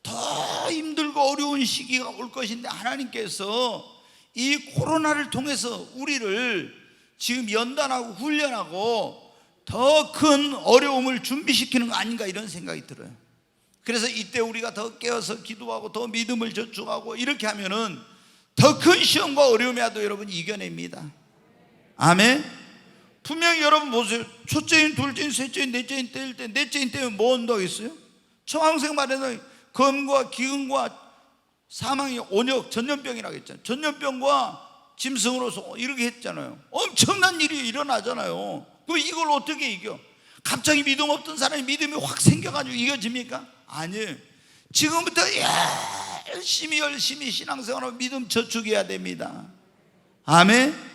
더 힘들고 어려운 시기가 올 것인데 하나님께서 이 코로나를 통해서 우리를 지금 연단하고 훈련하고 더 큰 어려움을 준비시키는 거 아닌가 이런 생각이 들어요. 그래서 이때 우리가 더 깨어서 기도하고 더 믿음을 저축하고 이렇게 하면은 더 큰 시험과 어려움이라도 여러분 이겨냅니다. 아멘. 분명히 여러분 보세요. 첫째인, 둘째인, 셋째인, 넷째인 때일 때 넷째인 때면 뭐 한다고 했어요? 청황생 말에는 검과 기근과 사망이 온역 전염병이라고 했잖아요. 전염병과 짐승으로서 이렇게 했잖아요. 엄청난 일이 일어나잖아요. 그 이걸 어떻게 이겨? 갑자기 믿음 없던 사람이 믿음이 확 생겨가지고 이겨집니까? 아니에요. 지금부터 열심히 신앙생활하고 믿음 저축해야 됩니다. 아멘.